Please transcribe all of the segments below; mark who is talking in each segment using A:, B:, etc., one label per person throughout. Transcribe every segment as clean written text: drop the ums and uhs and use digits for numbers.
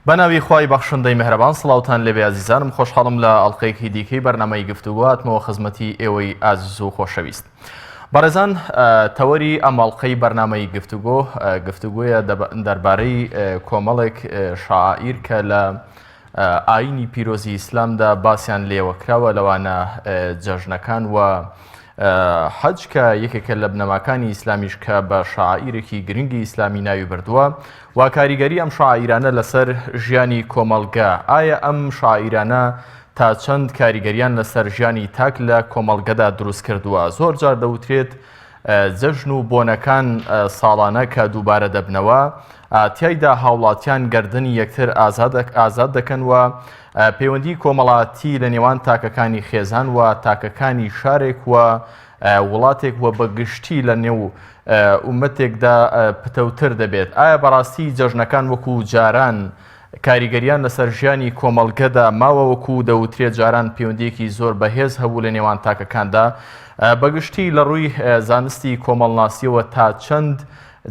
A: بەناوی خوای بەخشندەی میهرەبان سڵاوتان لێبێ عزیزانم خۆشحاڵم لە ئەڵقەیەکی دیکەی بەرنامەی گفتوگوهاتمەوە خزمەتی ئێوەی ئازیز و خۆشەویست. بەڕێزان تەوەری ئەم ئەڵقەی بەرنامەی گفتوگویە دەربارەی کۆمەڵێک شاعیر کە لە ئاینی پیرۆزی ئیسلامدا باسییان لێوەکراوە لەوانە جەژنەکان و حەج کە یەکێکە لە بنەماکانی ئیسلامیش کە بە شاعیرێکی گرنگی ئیسلامی ناوی بردووە و کاریگەری ئەم شاعیرانە لەسەر ژیانی کۆمەڵگە. ئایا ئەم شاعیرانە تا چەند کاریگەریان لەسەر ژیانی تاک لە کۆمەڵگەدا دروست کردووە؟ زۆر جار دەوترێت جەژن و بۆنەکان ساڵانە کە دووبارە دەبنەوە تیایدا هاوڵاتیان گەردنی یەکتر ئازاد دەکەن و پەیوەندی کۆمەڵاتی لە نێوان تاکەکانی خێزان و تاکەکانی شارێک و وڵاتێک و بەگشتی لە نێو ئومەتێکدا پتەوتر دەبێت. ئایا بەڕاستی جەژنەکان وەکو جاران کاریگەریان لەسەر ژیانی کۆمەڵگەدا ماوە وەکو دەوترێت جاران پەیوەندیەکی زۆر بەهێز هەبوو لە نێوان تاکەکاندا بەگشتی لە ڕووی زانستی کۆمەڵناسیەوە تا چەند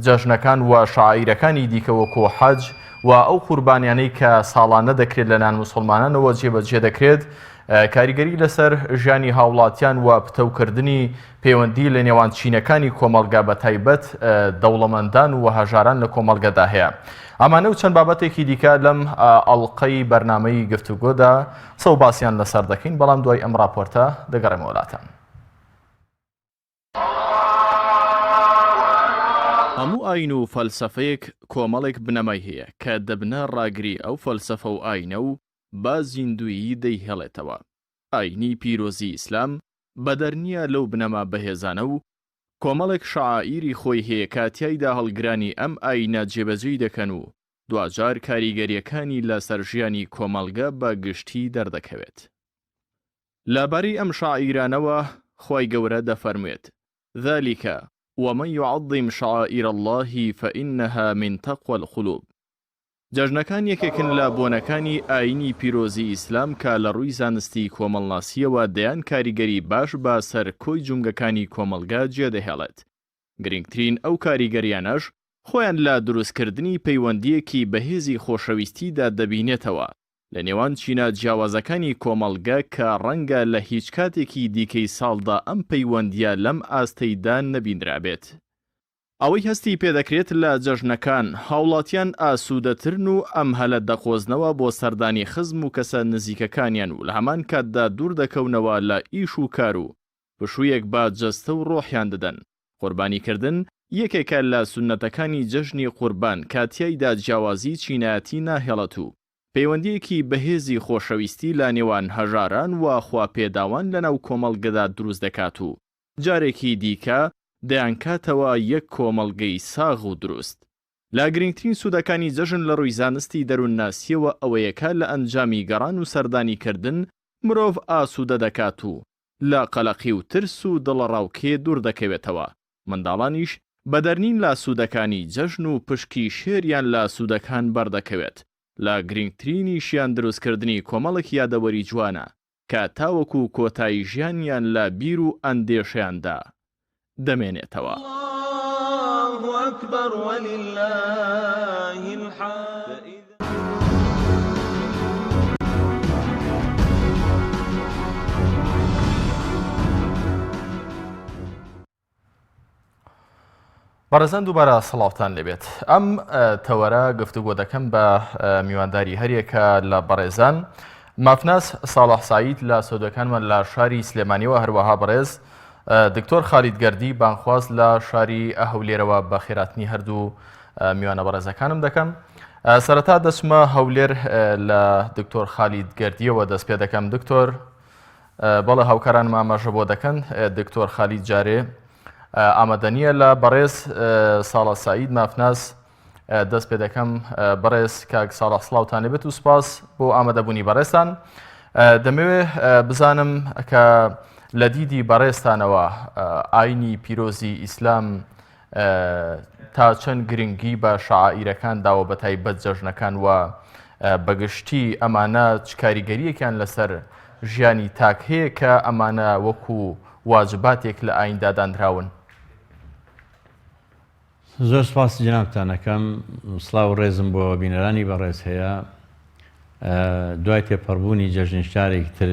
A: جەژنەکان و شاعیرەکانی دیکە وەکو حەج و ئەو قوربانیانەی کە ساڵانە دەکرێت لە نان موسڵمانانەوە جێبەجێ دەکرێت کاریگەری لەسەر ژیانی هاوڵاتیان و پتەوکردنی پەیوەندی لە نێوان چینەکانی کۆمەڵگا بە تایبەت دەوڵەمەندان و هەژاران لە کۆمەڵگەدا هەیە. ئەمانە و چەند بابەتێکی دیکە لەم ئەڵقەی بەرنامەی گفتوگۆدا سەو باسییان لەسەر دەکەین، بەڵام دوای ئەم راپۆرتە دەگەڕێمە وڵاتان. هەموو ئاین و فەلسەفەیەک کۆمەڵێک بنەمای هەیە کە دەبنە ڕاگری ئەو فەلسەفە و ئاینە و با زیندویی دەیهێڵێتەوە. ئاینی پیرۆزی ئیسلام بەدەرنیە لەو بنەما بەهێزانە و کۆمەڵێک شعائیری خۆی هەیە کە تیایدا هەڵگرانی ئەم ئاینە جێبەجێی دەکەن و دوجار کاریگەریەکانی لەسەر ژیانی کۆمەڵگە بە گشتی دەردەکەوێت. لەبارەی ئەم شاعیرانەوە خوای گەورە دەفەرموێت: ذلك ومن يعظم شعائر الله فإنها من تقوى القلوب. جەژنەکان یەکێکن لە بۆنەکانی ئاینی پیرۆزی ئیسلام کە لە ڕووی زانستی کۆمەڵناسیەوە دەیان کاریگەری باش با سەر کۆی جونگەکانی کۆمەڵگا جێدەهێڵێت. گرنگترین ئەو کاریگەریانەش خۆیان لە دروستکردنی پەیوەندیەکی بەهێزی خۆشەویستیدا دەبینێتەوە لە نێوان چینە جیاوازەکانی کۆمەڵگە کە ڕەنگە لە هیچ کاتێکی دیکەی ساڵدا ئەم پەیوەندیە لەم ئاستەیدا نەبینرابێت. ئەوەی هەستی پێدەکرێت لە جەژنەکان هاوڵاتیان ئاسوودەترن و ئەم هەلە دەخۆزنەوە بۆ سەردانی خزم و کەسە نزیکەکانیان و لە هەمان کاتدا دوور دەکەونەوە لە ئیش و کار و پشوویەک با جەستە و ڕۆحیان دەدەن. قوربانیکردن یەکێکە لە سونەتەکانی جەژنی قوربان کاتیایدا جیاوازی چینایەتی ناهێڵەت و پەیوەندیەکی بەهێزی خۆشەویستی لە نێوان هەژاران و خواپێداوان لەناو کۆمەڵگەدا دروست دەکات و جارێکی دیکە دەیانکاتەوە یەک کۆمەڵگەی ساغ و دروست. لا گرنگترین سوودەکانی جەژن لە ڕووی زانستی دەروونناسیەوە ئەوەیەکە لە ئەنجامی گەڕان و سەردانیکردن مرۆڤ ئاسوودە دەکات و لە قەلەقی و ترس و دڵەڕاوکێ دوور دەکەوێتەوە. منداڵانیش بەدەرنین لە سوودەکانی جەژن و پشکی شێریان لە سوودەکان بەردەکەوێت. لە گرنگترینیشیان دروستکردنی کۆمەڵێک یادەوەری جوانە کە تاوەکو کۆتایی ژیانیان لە بیر و ئەندێشەیاندا دەمێنێتەوە. الله أكبر ولله الحمد. بەڕێزان دووبارە سڵاوتان لێبێت. ئەم تەوەرە گفتوگۆ دەکەم بە میوانداری هەریەکە لە بەڕێزان مافناس ساڵح سعید لە سەودەکانمان لە شاری سلێمانیەوە، هەروەها بەڕێز دکتۆر خالید گەردی بانخواز لە شاری ئەهەولێرەوە بە خێراتنی هەردوو میوانە بەڕێزەکانم دەکەم. سەرەتا دەچمە هەولێر لە دکتۆر خالید گەردیەوە دەست پێ دەکەم. دکتۆر بەڵێ هاوکاران ئاماژە بۆ دەکەن دکتۆر خالید جارێ ئامادەنیە لە بەڕێز ساڵح سعید مافناس دەست پێ دەکەم. بەڕێز کاک ساڵح سڵاوتان لێبێت و سپاس بۆ ئامادەبوونی بەڕێزتان. دەمەوێت بزانم کە لە دیدی بەڕێزتانەوە ئاینی پیرۆزی ئیسلام تا چەند گرنگی بە شاعیرەکان داوە بە تایبەت جەژنەکان و بەگشتی ئەمانە چ کاریگەریەکیان لەسەر ژیانی تاک هەیە کە ئەمانە وەکو واجباتێک لە ئایندا دانراون؟
B: زۆر سپاس جنابتان ئەەکەم. سڵاو و ڕێزم بۆ بینەرانی بەڕێز هەیە. دوای تێپەڕبوونی جەژنشارێکی تر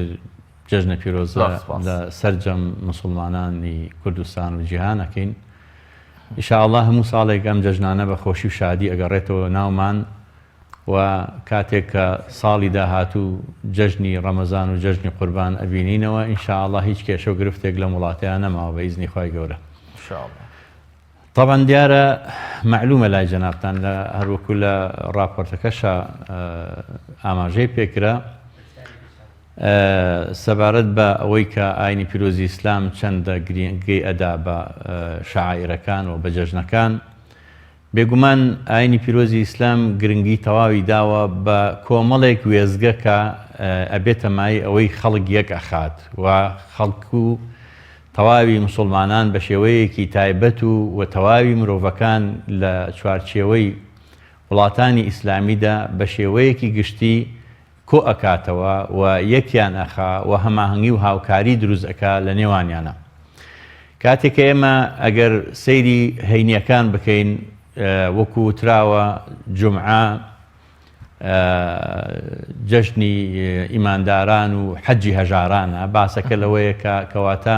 B: جەژنە پیرۆزە لە سەرجەم مسلمانانی کوردستان و جیهانەکەین. ئینشاءالله هەموو ساڵێک ئەم جەژنانە بە خۆشی و شادی ئەگەڕێتەوە ناومان و کاتێک کە ساڵی داهاتوو جەژنی ڕەمەزان و جەژنی قوربان ئەبینینەوە ئینشاءالله هیچ کێشە و گرفتێک لە وڵاتیان نەماوە بە ئیزنی خوای گەورە. طبعا دیارە معلومە لای جەنابتان لە هەروەکو لە راپۆرتەکەشە ئاماژەی پێکرا سەبارەت بە ئەوەی کە ئاینی پیرۆزی ئیسلام چەندە گرنگی ئەدا بە شەعائیرەکان و بە جەژنەکان. بێگومان ئاینی پیرۆزی ئیسلام گرنگی تەواوی داوە بە کۆمەڵێک وێزگە کە ئەبێتە مای ئەوەی خەڵک یەک ئەخات و خەڵک و تەواوی مسلمانان بە شێوەیەکی تایبەت و تەواوی مرۆڤەکان لە چوارچێوەی وڵاتانی ئیسلامیدا بە شێوەیەکی گشتی کۆ ئەکاتەوە و یەکیان ئەخا و هەماهەنگی و هاوکاری دروست ئەکا لە نێوانیانە. کاتێک ئێمە ئەگەر سەیری هەینیەکان بکەین وەکو وتراوە جومعە جەژنی ئیمانداران و حەجی هەژارانە باسەکە لەوەیە کەواتە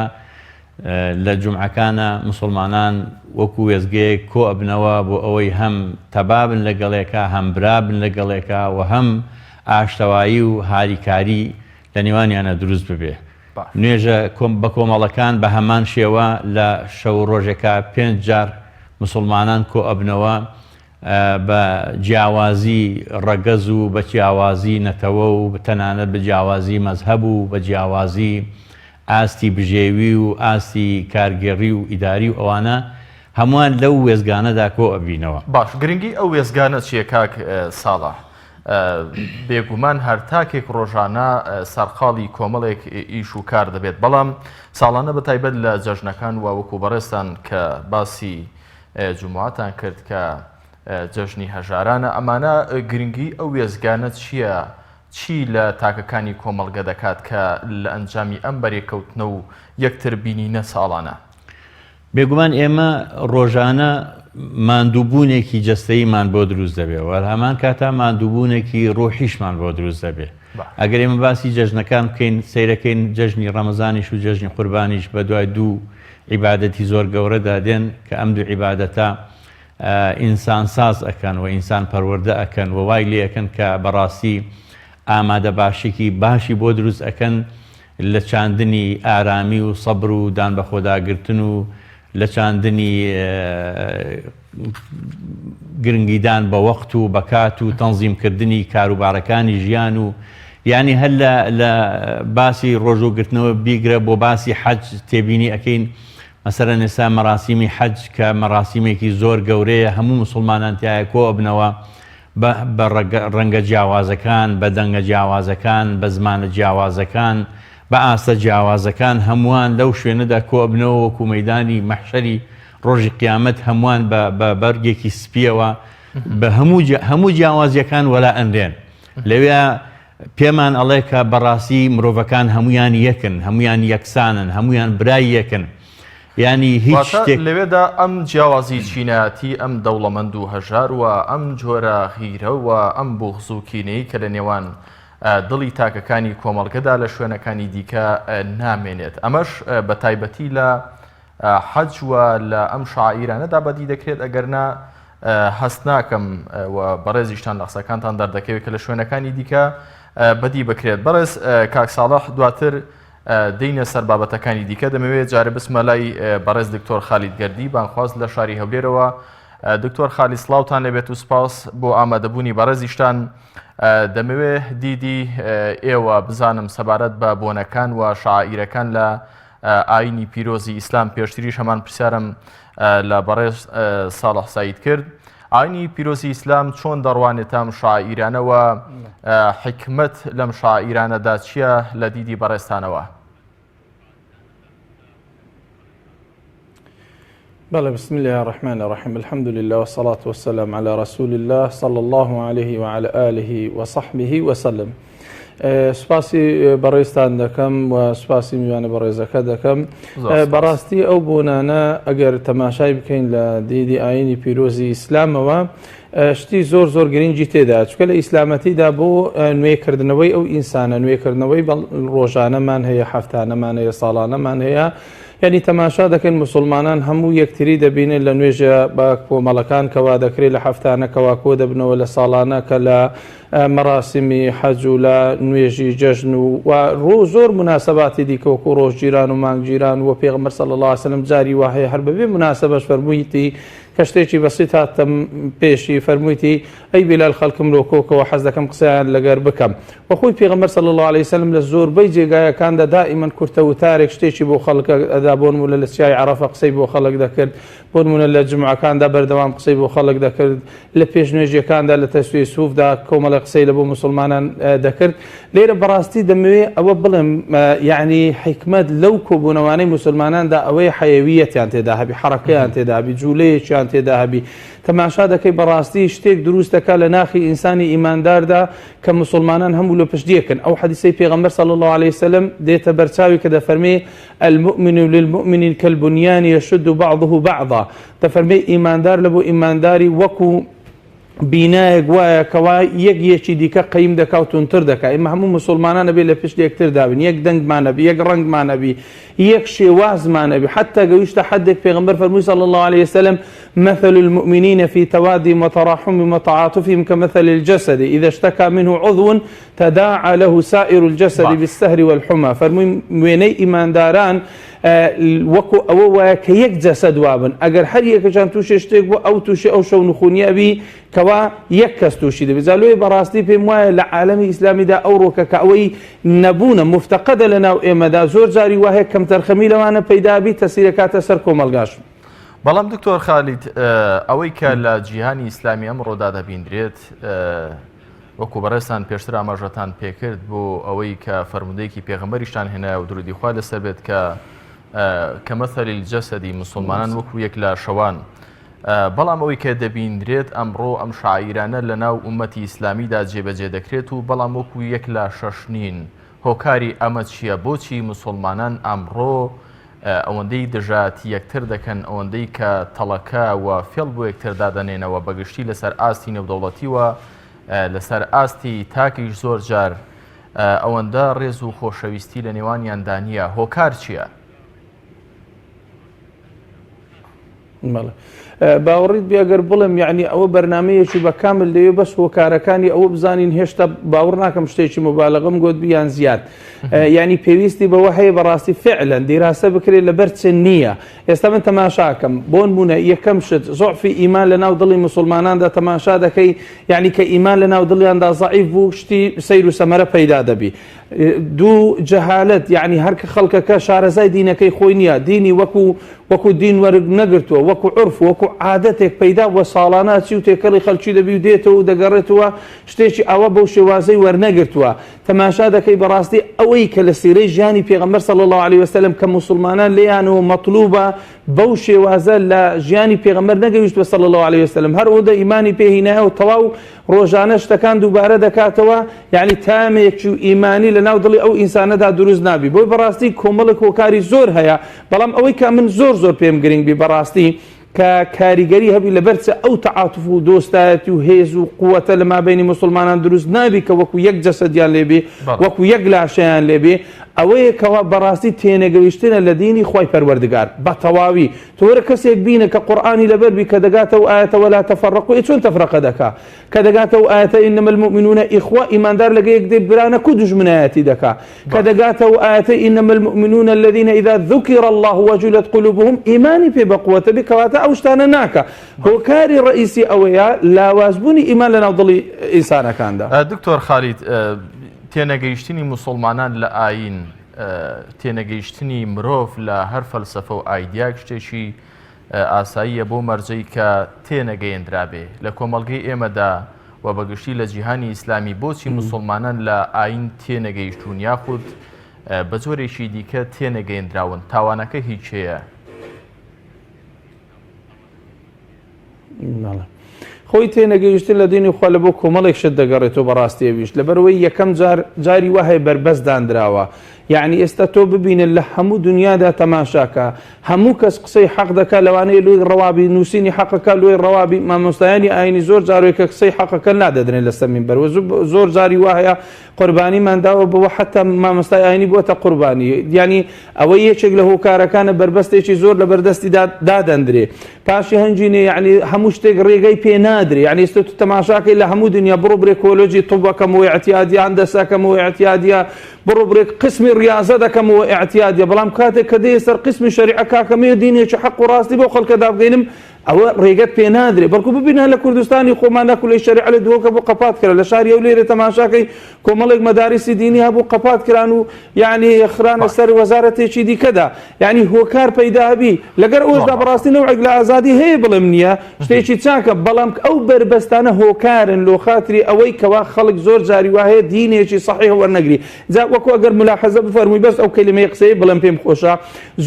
B: لە جومعەکانە مسلمانان وەکو وێزگەیەک کۆ ئەبنەوە بۆ ئەوەی هەم تەبابن لەگەڵێکە هەم برابن لەگەڵێکە و هەم ئاشتەوایی و هاریکاری لە نێوانیانە دروست ببێ. نوێژە بە کۆمەڵەکان بە هەمان شێوە لە شەو ڕۆژێکە 5 جار مسلمانان کۆ ئەبنەوە بە جیاوازی ڕەگەز و بە جیاوازی نەتەوە و تەنانەت بە جیاوازی مەزهەب و بە جیاوازی ئاستی بژێوی و ئاستی کارگێڕی و ئیداری و ئەوانە هەمووان لەو وێزگانەدا کۆ ئەبینەوە.
A: باش گرنگی ئەو وێزگانە چیە کاک ساڵح؟ بێگومان هەر تاکێک ڕۆژانە سەرخاڵی کۆمەڵێک ئیش و کار دەبێت، بەڵام ساڵانە بە تایبەت لە جەژنەکان و وەکو بەڕێستان کە باسی جومعاتان کرد کە جەژنی هەژارانە، ئەمانە گرنگی ئەو وێزگانە چییە؟ چی لە تاکەکانی کۆمەڵگە دەکات کە لە ئەنجامی ئەم بەرێکەوتنە و یەکتر بینینە ساڵانە؟
B: بێگومان ئێمە ڕۆژانە ماندووبوونێکی جەستەییمان بۆ دروست دەبێت و هەمان کاتا ماندووبوونێکی ڕۆحیشمان بۆ دروست دەبێت. ئەگەر ئێمە باسی جەژنەکان بکەین سەیرەکەین جەژنی ڕەمەزانیش و جەژنی قوربانیش بە دوای دوو عیبادەتی زۆر گەورەدا دێن کە ئەم دوو عیبادەتە ئینسان ساز ئەکەن و ئینسان پەروەردە ئەکەن و وای لێ ئەکەن کە بەڕاستی ئامادە باشێکی باشی بۆ دروست ئەکەن لە چاندنی ئارامی و سەبر و دان بە خۆداگرتن و لە چاندنی گرنگیدان بە وەخت و بەکات و تەنزیمکردنی کاروبارەکانی ژیان و یعنی هەر لە باسی ڕۆژوگرتنەوە بیگرە بۆ باسی حەج تێبینی ئەکەین مەسەرەن ئێستا مەراسیمی حەج کە مەراسیمێکی زۆر گەورەیە هەموو مسلمانان تایە کۆ ئەبنەوە بە ڕەنگە جیاوازەکان بە دەنگە جیاوازەکان بە زمانە جیاوازەکان بە ئاستە جیاوازەکان هەمووان لەو شوێنەدا کۆ ئەبنەوە وەکو مەیدانی مەحشەری ڕۆژی قیامەت هەمووان بە بەرگێکی سپیەوە بە هەموو جیاوازیەکان وەلا ئەندێن لەوێ پێمان ئەڵێ کە بەڕاستی مرۆڤەکان هەمویان یەکن هەمویان یەکسانن هەمویان برای یەکن یعنی هیچ شتێک
A: لەوێدا ئەم جیاوازی چینایەتی ئەم دەوڵەمەند و هەژار و ئەم جۆرە غیرە و ئەم بوغز و کینەی کە لە نێوان دڵی تاکەکانی کۆمەڵگەدا لە شوێنەکانی دیکە نامێنێت. ئەمەش بە تایبەتی لە حەج و لە ئەم شاعیرانەدا بەدی دەکرێت ئەگەرنا هەست ناکەم و بەڕێزیشتان لە قسەکانتان دەردەکەوێت کە لە شوێنەکانی دیکە بەدی بکرێت. بەڕێز کاک ساڵح دواتر دەینە سەر بابەتەکانی دیکە دەمەوێت جارە بسمە لای بەڕێز دکتۆر خالید گەردی بانخواست لە شاری هەولێرەوە. دکتۆر خالی سڵاوتان لەبێت و سپاس بۆ ئامادەبوونی بەڕێزیشتان. دەمەوێت دیدی ئێوە بزانم سەبارەت بە بۆنەکان و شاعیرەکان لە ئاینی پیرۆزی ئیسلام پێشتریش هەمان پرسیارم لە بەڕێز ساڵح سعید کرد. ئاینی پیرۆزی ئیسلام چۆن دەڕوانێت ئەم شاعیرانەوە حکمت لەم شاعیرانەدا چییە لە دیدی بەڕێستانەوە؟
C: بله بسم الله الرحمن الرحيم الحمد لله والصلاة والسلام على رسول الله صلى الله عليه وعلى آله وصحبه وسلم. سپاسی بەڕێزتان دەکەم و سپاسی میوانە بەڕێزەکە دەکەم. بەڕاستی ئەو بۆنانە ئەگەر تەماشای بکەین لە دیدی ئاینی پیرۆزی ئیسلامەوە شتی زۆر گرنگی تێدا چکە لە ئیسلامەتیدا بۆ نوێکردنەوەی ئەو ئینسانە نوێکردنەوەی ڕۆژانەمان هەیە هەفتانەمان هەیە ساڵانەمان هەیە یعنی تەماشا دەکەن مسلمانان هەموو یەکتری دەبینێت لە نوێژە بە کۆمەڵەکان کەوا دەکرێت لە هەفتانەکەوا کۆ دەبنەوە لە ساڵانە کە لە مەراسمی حەج و لە نوێژی جەژن و زۆر مناسباتی دیکەوەکو ڕۆژگیران و مانگگیران و پێغەمبەر صلی الله علیه وسلم جاری وهەیە هەر بەبێ مناسبەش فەرموویەتی کە شتێکی بەسیط هاتە پێشی فەرموویەتی ئەی بیلال خەڵکم لۆ کۆکەوە حەز دەکەم قسەیان لەگەر بکەم وەخۆی پێغەمبەر صلی الله علیه وسلم لە زۆربەی جێگایەکاندا دائیمەن کورتە وتارێک شتێکی بۆ خەڵک ئەدا بۆ نمونە لە چیای عەرەفە قسەی بۆ خەڵک دەکرد بۆ نمونە لە جمعەکاندا بەردەوام قسەی بۆ خەڵک دەکرد لە پێشنوێژیەکاندا لە تەسویە سووفدا کۆمەڵە قسەی لە بۆ مسلمانان دەکرد لێرە بەڕاستی دەمەوێت ئەوە بڵێم یعنی حکمت لەو کۆبوونەوانەی مسلماناندا ئەوەی حەیەویەتیان تێدا هەبی حەرەکەیان تێدا هەبی جوولەیەکیان تێدا هەبی تەماشا دەکەی بەڕاستی شتێک دروست دەکات لە ناخی ئینسانی ئیمانداردا کە مسلمانان هەموو لە پشتیەکەن ئەو حەدیثەی پێغەمبەر صلی الله عليه وسلم دێتە بەرچاوی کە دەفەرمێ المؤمن للمؤمن كالبنيان يشد بعضه بعضا دەفەرمێ ئیماندار لە بۆ ئیمانداری وەکو بینایەک وایە کەوا یەکی دیکە قەیم دەکا و تونتر دەکا ئێمە هەموو مسلمانانە بێ لە پشت یەکتر دابن یەک دەنگمانەبی یەک ڕەنگمانەبی یەک شێوازمانەبی حتى گەویشتە حدێک پێغەمبەر فەرمووی صلی الله عليه وسلم مثل المؤمنين في توادهم وتراحمهم وتعاطفهم كمثل الجسد إذا اشتكى منه عضو تداعى له سائر الجسد بالسهر والحمى فەرمووی وێنەی ئیمانداران وەکو ئەوە وایە کە یەک جەسەد وابن ئەگەر هەر یەکەجان تووشێ شتێک بوو ئەو تووشی ئەو شەو نخونیەبی کەوا یەک کەس تووشی دەبێت زالۆی بەڕاستی پێم وایە لە عالەمی ئیسلامیدا ئەو ڕۆکە کە ئەوەی نەبوونە مفتەقەدە لە ناو ئێمەدا زۆر جاری وایە کەم تەرخەمی لەوانە پەیدابی تەسیرەکاتە سەر کۆمەلگاش
A: بەڵام دکتۆر خالید ئەوەی کە لە جیهانی ئیسلامی ئەمڕۆدا دەبیندرێت وەکو بەڕێستان پێشتر ئاماژەتان پێکرد بۆ ئەوەی کە فەرمودەیەکی پێغەمبەریشتان هێنایە و درودی خوا لەسەر بێت کە مەثەلی الجەسەدی مسلمانان وەکو یەک لە شەوان بەڵام ئەوەی کە دەبیندرێت ئەمڕۆ ئەم شاعیرانە لە ناو ئومەتی ئیسلامیدا جێبەجێ دەکرێت و بەڵام وەکو یەک لە شەشنین هۆکاری ئەمە چییە بۆچی مسلمانان ئەمڕۆ ئەوەندەی دژاتی یەکتر دەکەن ئەوەندەی کە تەڵەکە و فێڵ بۆ یەکتر دادەنێنەوە بەگشتی لەسەر ئاستی نێودەوڵەتی وە لەسەر ئاستی تاکیش زۆر جار ئەوەندە ڕێز و خۆشەویستی لە نێوانیاندا نییە هۆکار چییە؟
C: باوەڕیت بێگەر بڵم یعنی ئەوە بەرنمەیەکی بە کامل لەوێ بەس هۆکارەکانی ئەوە بزانین هێشتا باوەڕ ناکەم شتێکی مبالغەم گوت بیان زیاد یعنی پێویستی بەوە هەیە بەڕاستی فعلەن دیراسە بکرێت لەبەر چ نییە ئێستا من تەماشاکەم بۆ نمونە یەکەم شت زۆعفی ئیمان لە ناو دڵی مسلماناندا تەماشا دەکەی یعنی کە ئیمان لە ناو دڵیاندا زەعیف بوو شتی سەیر و سەمەرە پەیدا دەبی دوو جەهالەت یعنی هەرکە خەڵکەکە شارەزای دینەکەی خۆی نییە دینی وەکو دین وەرگ نەگرتووە وەکو عرف وەکو عادەتێک پەیدا وە ساڵانە چی و تێکەڵی خەڵکی دەبی و دێتەوە و دەگەڕێتەوە شتێکی ئەوە بەو شێوازەی وەرنەگرتووە تەماشا دەکەی بەڕاستی ئەوەی کە لە سیرەی ژیانی پێغەمبەر صلی الله عليه وسلم کە مسلمانان لێیانەوە مەطلوبە بەو شێوازە لە ژیانی پێغەمبەر نەگەویستوە صلی الله عليه وسلم هەر ئەوەندە ئیمانی پێهینایە و تەواو ڕۆژانە شتەکان دووبارە دەکاتەوە یعنی تامێکی و ئیمانی لە ناو دڵی ئەو ئینسانەدا دروست نابی بۆی بەڕاستی کۆمەڵێک هۆکاری زۆر هەیە بەڵام ئەوەی کە من زۆر پێم گرنگ بی بەڕاستی کە کاریگەری هەبی لەبەرچە ئەو تەعاتوف و دۆستایەتی و هێز و قووەتە لە مابینی مسلمانان دروست نابی کە وەکو یەک جەسەدیان لێبێ وەکو یەک لاشەیان لێبێ ئەوەیە کەوا بەڕاستی تێنەگەویشتنە لە دینی خۆی پەروەردگار بە تەواوی تۆرە کەسێک بینە کە قورئانی لەبەربی کە دەگاتەوە ئاەتە وەلا تەفەڕەقوا چۆن تەفرەقە دەکا کە دەگاتەوە ئاەتە ئینەمە المؤمنون ئیخوا ئیماندار لەگە یەک دێ برانە کو دوژمنایەتی دەکا کە دەگاتەوە ئاەتە ئینەمە المؤمنون الذين إذا ذكر الله وجلت قلوبهم ئیمانی پێ بەقووەتە بێ کەواتە ئەو شتانە ناکە هۆکاری ڕئیسی ئەوەیە لاوازبوونی ئیمان لە ناو دڵی ئینسانەکاندا
A: دکتۆر خالید تێنەگەیشتنی مسلمانان لە ئاین تێنەگەیشتنی مرۆڤ لە هەر فەلسەفە و ئایدیاک شتێکی ئاساییە بۆ مەرجەی کە تێنەگەیەندرابێ لە کۆمەڵگەی ئێمەدا و بەگشتی لە جیهانی ئیسلامی بۆچی مسلمانان لە ئاین تێنەگەیشتون یاخود بە جۆرێکی دیکە تێنەگەیەندراون تاوانەکە هیچ هەیە؟
C: خۆی تێنەگەیشتن لە دینی خوا لە بۆ کۆمەڵێک شت دەگەڕێتەوە بەڕاستیەویش لەبەرەوەی یەکەم جاری وهەیە بربەست دانراوە يعني ئێستا تۆ ببینن لە هەموو دنیادا تەماشاکە هەموو کەس قسەی حەق دەکات لەوانەیە لۆی ڕەوابی نووسینی حەقەکە لۆی ڕەوابی مامۆستایانی ئاینی زۆر جارێک کە قسەی حەقەکە نادەدرێن لەسەر مینبەر زۆر جاری وایە قوربانیمان داوە بەوە حتا مامۆستای ئاینی بووەتە قوربانی یعنی ئەوە یەکێک لە هۆکارەکانە بربەستێکی زۆر لە بەردەستی دادەندرێ پاشی هەنجینێ یعنی هەموو شتێک ڕێگەی پێ نادرێ یعنی ئێستا تو تەماشاکەی لە هەموو دنیا بڕۆ بڕێ کۆلۆجی طوبەکەمەوە ئەعتیادیە هەندەسەکەمەوە ئەعتیادیە بڕۆ بڕێ قسمی ڕیاضە دەکەمەوە ئەعتیادیە بەڵام کاتێک کە دێ سەر قسمی شەریعە کاکەمەیە دینێکی حەق و ڕاستی بۆ خەڵکەدا بگەینم ئەوە ڕێگەت پێ نادرێ بەڵکو ببینە لە کوردستانی خۆمان نەکولەی شەریعە لە دووەکە بۆ قەپات کرا لە شاری ئەو لێرە تەماشاکەی کۆمەڵێک مەدارسی دینی هەبوو قەپات کران و یعنی خرانە سەر وەزارەتێکی دیکەدا یعنی هۆکار پەیدا هەبی لەگەر ئەوەشدا بەڕاستی نەوعێک لە ئازادی هەیە بڵێم نییە شتێکی چاکە بەڵام ئەو بربەستانە هۆکارن لۆ خاتری ئەوەی کەوا خەڵک زۆر جاری وهەیە دینێکی صحیح وەرنەگری جا وەکو ئەگەر ملاحەزە بفەرمووی بەس ئەو کەلیمەی قسەی بڵێم پێم خۆشە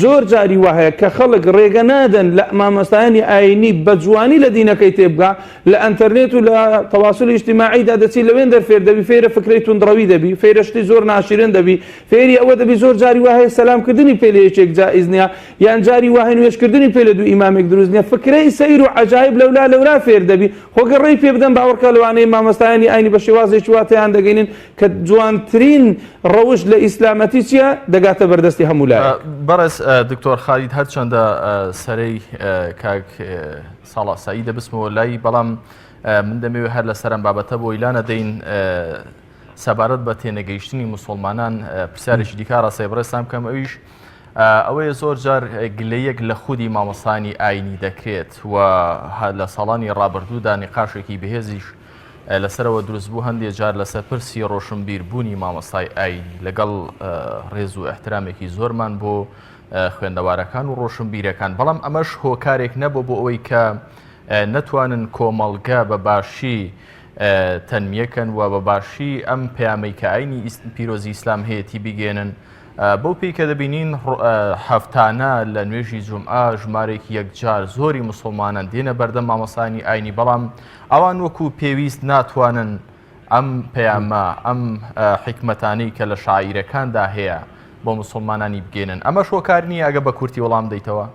C: زۆر جاری وهەیە کە خەڵک ڕێگە نادەن لە مامۆستایانی ئاینی بە جوانی لە دینەکەی تێبگا لە ئەنتەرنێت و لە تەواصل اجتماعیدا دەچی لەوێن دەرفێر دەبی فێرە فکرەی توندڕەوی دەبی فێرە شتی زۆر ناشرین دەبی فێری ئەوە دەبی زۆر جاری وهەیە سەلامکردنی پێ لە یەکێک جائز نییە یان جاری وهەیە نوێژکردنی پێ لە دوو ئیمامێک دروست نییە فکرەی سەیر و عەجایب لەولا فێر دەبی خۆگەڕێی پێ بدەن باوەڕکە لەوانەیە مامۆستایانی ئاینی بە شێوازێکی واتەیان دەگەینن کە جوانترین ڕەوش لە ئیسلامەتی چییە دەگاتە بەردەستی هەموو لایەک
A: بەڕێز دکتۆر خالید هەرچەندە سەرەی کاک ساڵح سەعید دەبستمەوە لای بەڵام من دەمەوێت هەر لە سەرم بابەتە بۆ ئیلانە دەین سەبارەت بە تێنەگەیشتنی مسلمانان پرسیارێکی دیکە ڕاستەی بڕێستان بکەم ئەویش ئەوەیە زۆر جار گلەیەک لە خودی مامۆسانی ئاینی دەکرێت و لە ساڵانی ڕابردوودا نقاشێکی بەهێزیش لەسەرەوە دروست بوو هەندێک جار لەسەر پرسی ڕۆشنبیربوونی مامۆستای ئاینی لەگەڵ ڕێز و احترامێکی زۆرمان بۆ خوێندەوارەکان و ڕۆشنبیرەکان بەڵام ئەمەش هۆکارێک نەبوو بۆ ئەوەی کە نەتوانن کۆمەڵگە بە باشی تەنمیەکەن و بە باشی ئەم پەیامەی کە ئاینی پیرۆزی ئیسلام هەیەی بگێنن بەو پێی کە دەبینین هەفتانە لە نوێژی جومعە ژمارێکی یەکجار زۆری مسلمانان دێنە بەردەم مامۆستانی ئاینی بەڵام ئەوان وەکو پێویست ناتوانن ئەم پەیامە ئەم حکمەتانەی کە لە شاعیرەکاندا هەیە بۆ مسلمانانی بگێنن ئەمەش هۆکار نییە ئەگە بە کورتی وەڵام دەیتەوە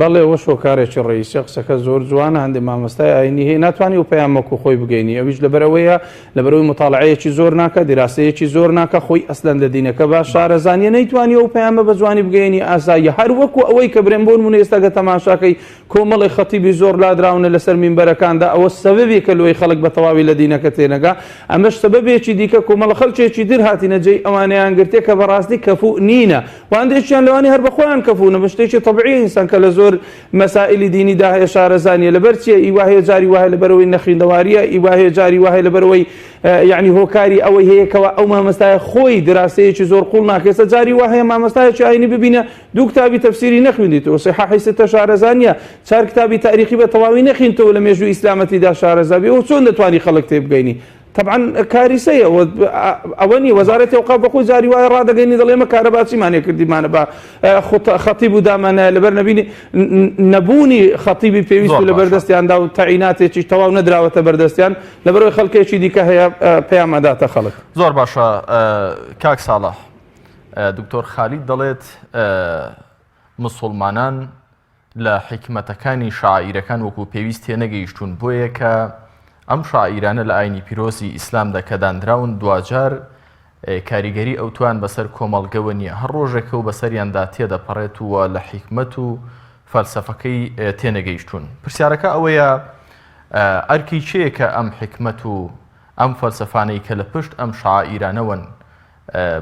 C: بەڵێ ئەوە شۆکارێکی ڕئیسی قسەکە زۆر جوانە هەندێک مامۆستای ئاینی هەیە ناتوانانی و پەیامەکو خۆی بگەینی ئەویش لەبەرەوەیە لەبەرەوەی مطالعەیەکی زۆر ناکە دیراسەیەکی زۆر ناکە خۆی ئەسلەن لە دینەکە باش شارەزانیە نەیتوانی ئەو پەیامە بە جوانی بگەینی ئاساییە هەر وەکو ئەوەی کە برێن بۆ نمونە ئێستاگە تەماشاکەی کۆمەڵی خەتیبی زۆر لادراونە لەسەر مینبەرەکاندا ئەوە سەبەبێکە لۆی خەڵک بە تەواوی لە دینەکە تێنەگا ئەمەش سەبەبێکی دیکە کۆمەڵە خەڵکێکی در هاتینە جێی ئەوانەیان گرتێ کە بەڕاستی کەفوو نینە وهەندێکیان لەوانی هەر بە خۆیان کەفوونە بە شتێکی تەبیعی ئینسان کە لە زۆر مسائلی دینی دا هەیە شارەزانیە لەبەر چیە ئیواهەیە جاری وایە لەبەرەوەی نەخیندەواریە ئیواهەیە جاری وایە لەبەرەوەی یعنی هۆکاری ئەوەی هەیەکەوە ئەو مامۆستایە خۆی دراسەیەکی زۆر قوڵ ناکێسە جاری وایە مامۆستایەکی ئاینی ببینە دوو کتابی تەفسیری نەخوێندیتەوە صحیح ستە شارەزانیە چار کتابی تاریخی بە تەواوی نەخوێنیتەوە لە مێژووی ئیسلامەتیدا شارەزابی ئەو چۆن دەتوانی خەڵک تێبگەینی طبعا کاریسەیە ئەوە نیە وەزارەتی ئەوقاف بەخۆی جاری وایە ڕادەگەینی دەڵێ ئێمە کارەباچیمانێ کردیمانە بە خەتیب و دامانە لەبەر نەبوونی خەتیبی پێویست و لە بەردەستیاندا و تەعیناتێکی تەواو نەدراوەتە بەردەستیان لەبەرەوەی خەڵکێکی دیکە هەیە پەیامەداتە خەڵک
A: زۆر باشە کاک ساڵح دکتۆر خالید دەڵێت مسلمانان لە حکمەتەکانی شاعیرەکان وەکو پێویست تێنەگەیشتون بۆیە کە ئەم شاعیرانە لە ئاینی پیرۆزی ئیسلامدا کە دانراون دوجار کاریگەری ئەوتوان بەسەر کۆمەڵگەوە نییە هەر ڕۆژێکە و بەسەریاندا تێدەپەڕێت وە لە حیکمەت و فەلسەفەکەی تێنەگەیشتون پرسیارەکە ئەوەیە ئەرکی چێکە ئەم حکمەت و ئەم فەلسەفانەی کە لە پشت ئەم شاعیرانەوەن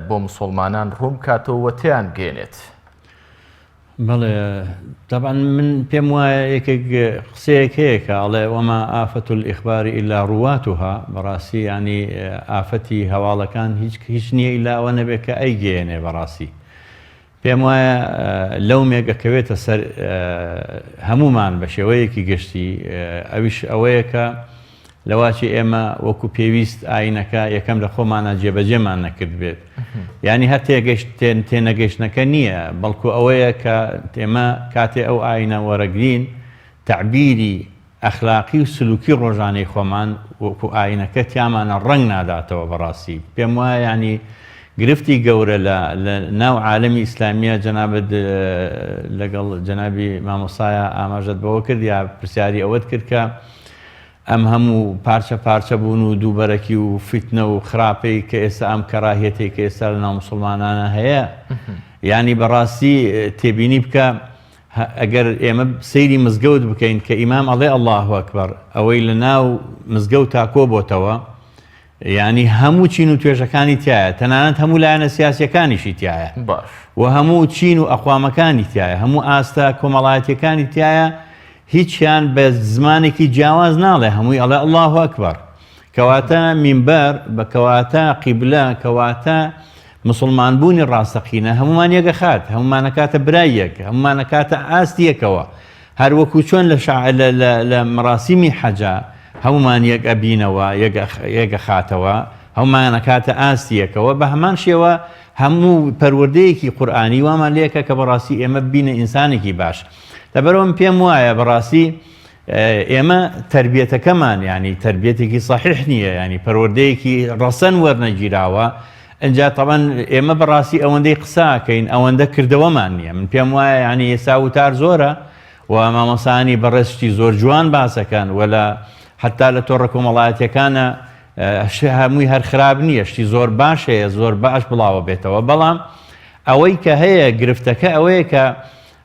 A: بۆ مسلمانان ڕوون کاتەوە تیان گێنێت
B: بەڵێ طبعا من پێم وایە یەکێک قسەیەک هەیە کە ئەڵێ وەما ئافەت الئیخبار ئیلا ڕواتها بەڕاستی ینی ئافەتی هەواڵەکان هیچ نییە ئیلا ئەوە نەبێت کە ئەیگەێنێ بەڕاستی پێم وایە لەو مێگەکەوێتە سەر هەمومان بە شێوەیەکی گشتی ئەویش ئەوەیە کە لەواچی ئێمە وەکو پێویست ئاینەکە یەکەم لە خۆمانە جێبەجێمان نەکرد بێت یعنی هەر تێنەگەشتنەکە نییە بەڵکو ئەوەیە کە ئێمە کاتێ ئەو ئاینە وەرەگرین تعبیری ئەخلاقی و سلوکی ڕۆژانەی خۆمان وەکو ئاینەکە تیامانە ڕنگ ناداتەوە بەڕاستی پێم وایە ینی گرفتی گەورە لە ناو عالەمی ئیسلامیە جەنابەت لەگەڵ جەنابی مامۆسایە ئاماژەت بەوە کرد یا پرسیاری ئەوەت کرد کە ئەم هەموو پارچە پارچە بوون و دووبەرەکی و فیتنە و خراپەی کە ئێستا ئەم کەڕاهێتەی کە ئێستا لە ناو موسڵمانانە هەیە ینی بەڕاستی تێبینی بکە ئەگەر ئێمە سەیری مزگەوت بکەین کە ئیمام ئەڵێ الله ئەکبەر ئەوەی لە ناو مزگەوت تا کۆبۆتەوە ینی هەموو چین و توێژەکانی تایە تەنانەت هەموو لایەنە سیاسیەکانیشی تایە و هەموو چین و ئەقوامەکانی تایە هەموو ئاستا کۆمەڵایەتیەکانی تایە هیچیان بە زمانێکی جیاواز ناڵێ هەمووی ئەڵێ الله ئەکبەر کەواتە مینبەر بە کەواتە قیبلە کەواتە مسلمانبوونی ڕاستەقینە هەمومان یەکەخات هەمومانەکاتە برایەک هەمومانەکاتە ئاستیەکەوە هەروەکو چۆن لە مەراسیمی حەجا هەمومان یەک ئەبینەوە یەکەخاتەوە هەمومانەکاتە ئاستیەکەوە بە هەمان شێوە هەموو پەروەردەیەکی قورئانی وامان لێکە کە بەڕاستی ئێمە ببینە ئینسانێکی باش لەبەرەوەم پێم وایە بەڕاستی ئێمە تربیەتەکەمان ینی تربیەتێکی صحیح نییە ینی پەروەردەیەکی ڕەسەن وەرنەگیراوە ئەجا تەبەن ئێمە بەڕاستی ئەوەندەی قساکەین ئەوەندە کردەوەمان نییە من پێم وایە ینی ئێستا وتار زۆرە و مامۆسانی بەڕێستی زۆر جوان باسەکەن ولا حتا لە تۆڕە کۆمەڵایەتیەکانە هەمووی هەر خراب نییە شتی زۆر باش هەیە زۆر باش بڵاوە بێتەوە بەڵام ئەوەی کە هەیە گرفتەکە ئەوەیە کە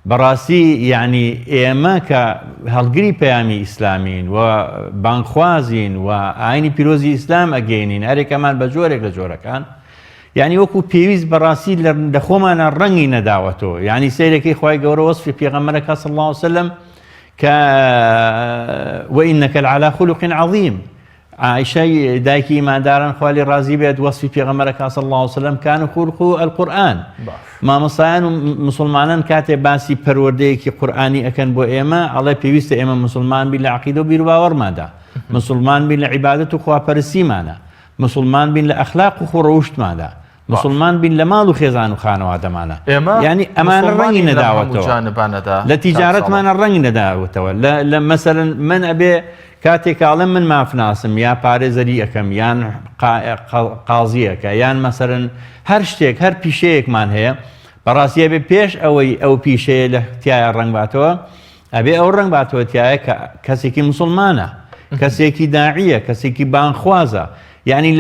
B: بەڕاستی یعنی ئێمە کە هەڵگری پەیامی ئیسلامین و بانخوازین و ئاینی پیرۆزی ئیسلام ئەگەینین هەرێکەمان بە جۆرێک لە جۆرەکان یعنی وەکو پێویست بەڕاستی لە خۆمانە ڕەنگی نەداوەتەوە یعنی سەیرەکەی خوای گەورە وەسفی پێغەمبەرەکە صلی الله علیه وسلم کە وإنك لعلى خلق عظيم عائشة دایکی ئیمانداران خوا لێی ڕازی بێت وەسفی پێغەمبەرەکە صلی الله علیه وسلم كان خلقه القرآن مامۆسایان و مسلمانان کاتێ باسی پەروەردەیەکی قورئانی ئەکەن بۆ ئێمە ئەڵێ پێویستە ئێمە مسلمان بین لە عەقیدە و بیر و باوەڕماندا مسلمان بین لە عیبادەت و خواپەرستیمانە مسلمان بین لە ئەخلاق و خۆڕەوشتماندا مسلمان بین لە ماڵ و خێزان و خانەوادەمانە یعنی ئەمانە ڕەنگی نەداوەتەوە لە تیجارەتمانە ڕەنگی نەداوەتەوە لە مەسەلەن من ئەبێ کاتێکاڵم من مافناسم یا پارێزەری ئەەکەم یان قازیەکە یان مەسەرن هەر شتێک هەر پیشەیەکمان هەیە بەڕاستیە بێ پێش ئەوەی ئەو پیشەیە لە تایە ڕنگ باتەوە ئەبێ ئەو ڕنگ باتەوە تایە کە کەسێکی مسلمانە کەسێکی داعیە کەسێکی بانخوازە یعنی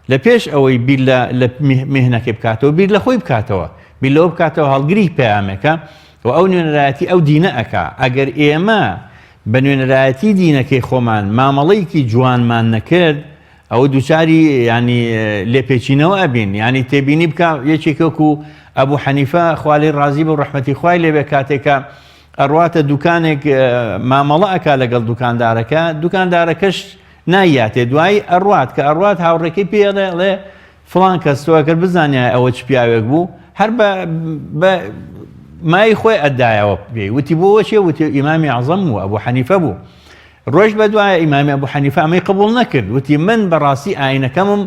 B: لە پێش ئەوەی بیر لە مهنەکەی بکاتەوە بیر لە خۆی بکاتەوە بیر لەوە بکاتەوە هەڵگری پەیامەکە و ئەو نوێنەرایەتی ئەو دینە ئەکا ئەگەر ئێمە بە نوێنەرایەتی دینەکەی خۆمان مامەڵەیەکی جوانمان نەکرد ئەوە دووچاری ینی لێپێچینەوە ئەبین ینی تێبینی بکە یەکێکەکو ئەبوو حەنیفە خوا لێی ڕازی بە و ڕەحمەتی خوای لێبێ کاتێکە ئەڕواتە دوکانێک مامەڵە ئەکا لەگەڵ دوکاندارەکەش نایاتێ دوای ئەڕوات کە ئەڕوات هاوڕێکەی پێڵێ فڵان کەس تۆ ئەگەر بزانیە ئەوە چ پیاوێک بوو هەر بە مای خۆی ئەدایەوە پێی وتی بۆ وەچێ وتی ئیمامی عەزەم و ئەبوو حەنیفە بوو ڕۆژ بە دوایە ئیمامی ئەبوو حەنیفە ئەمەی قبوڵ نەکرد وتی من بەڕاستی ئاینەکەمم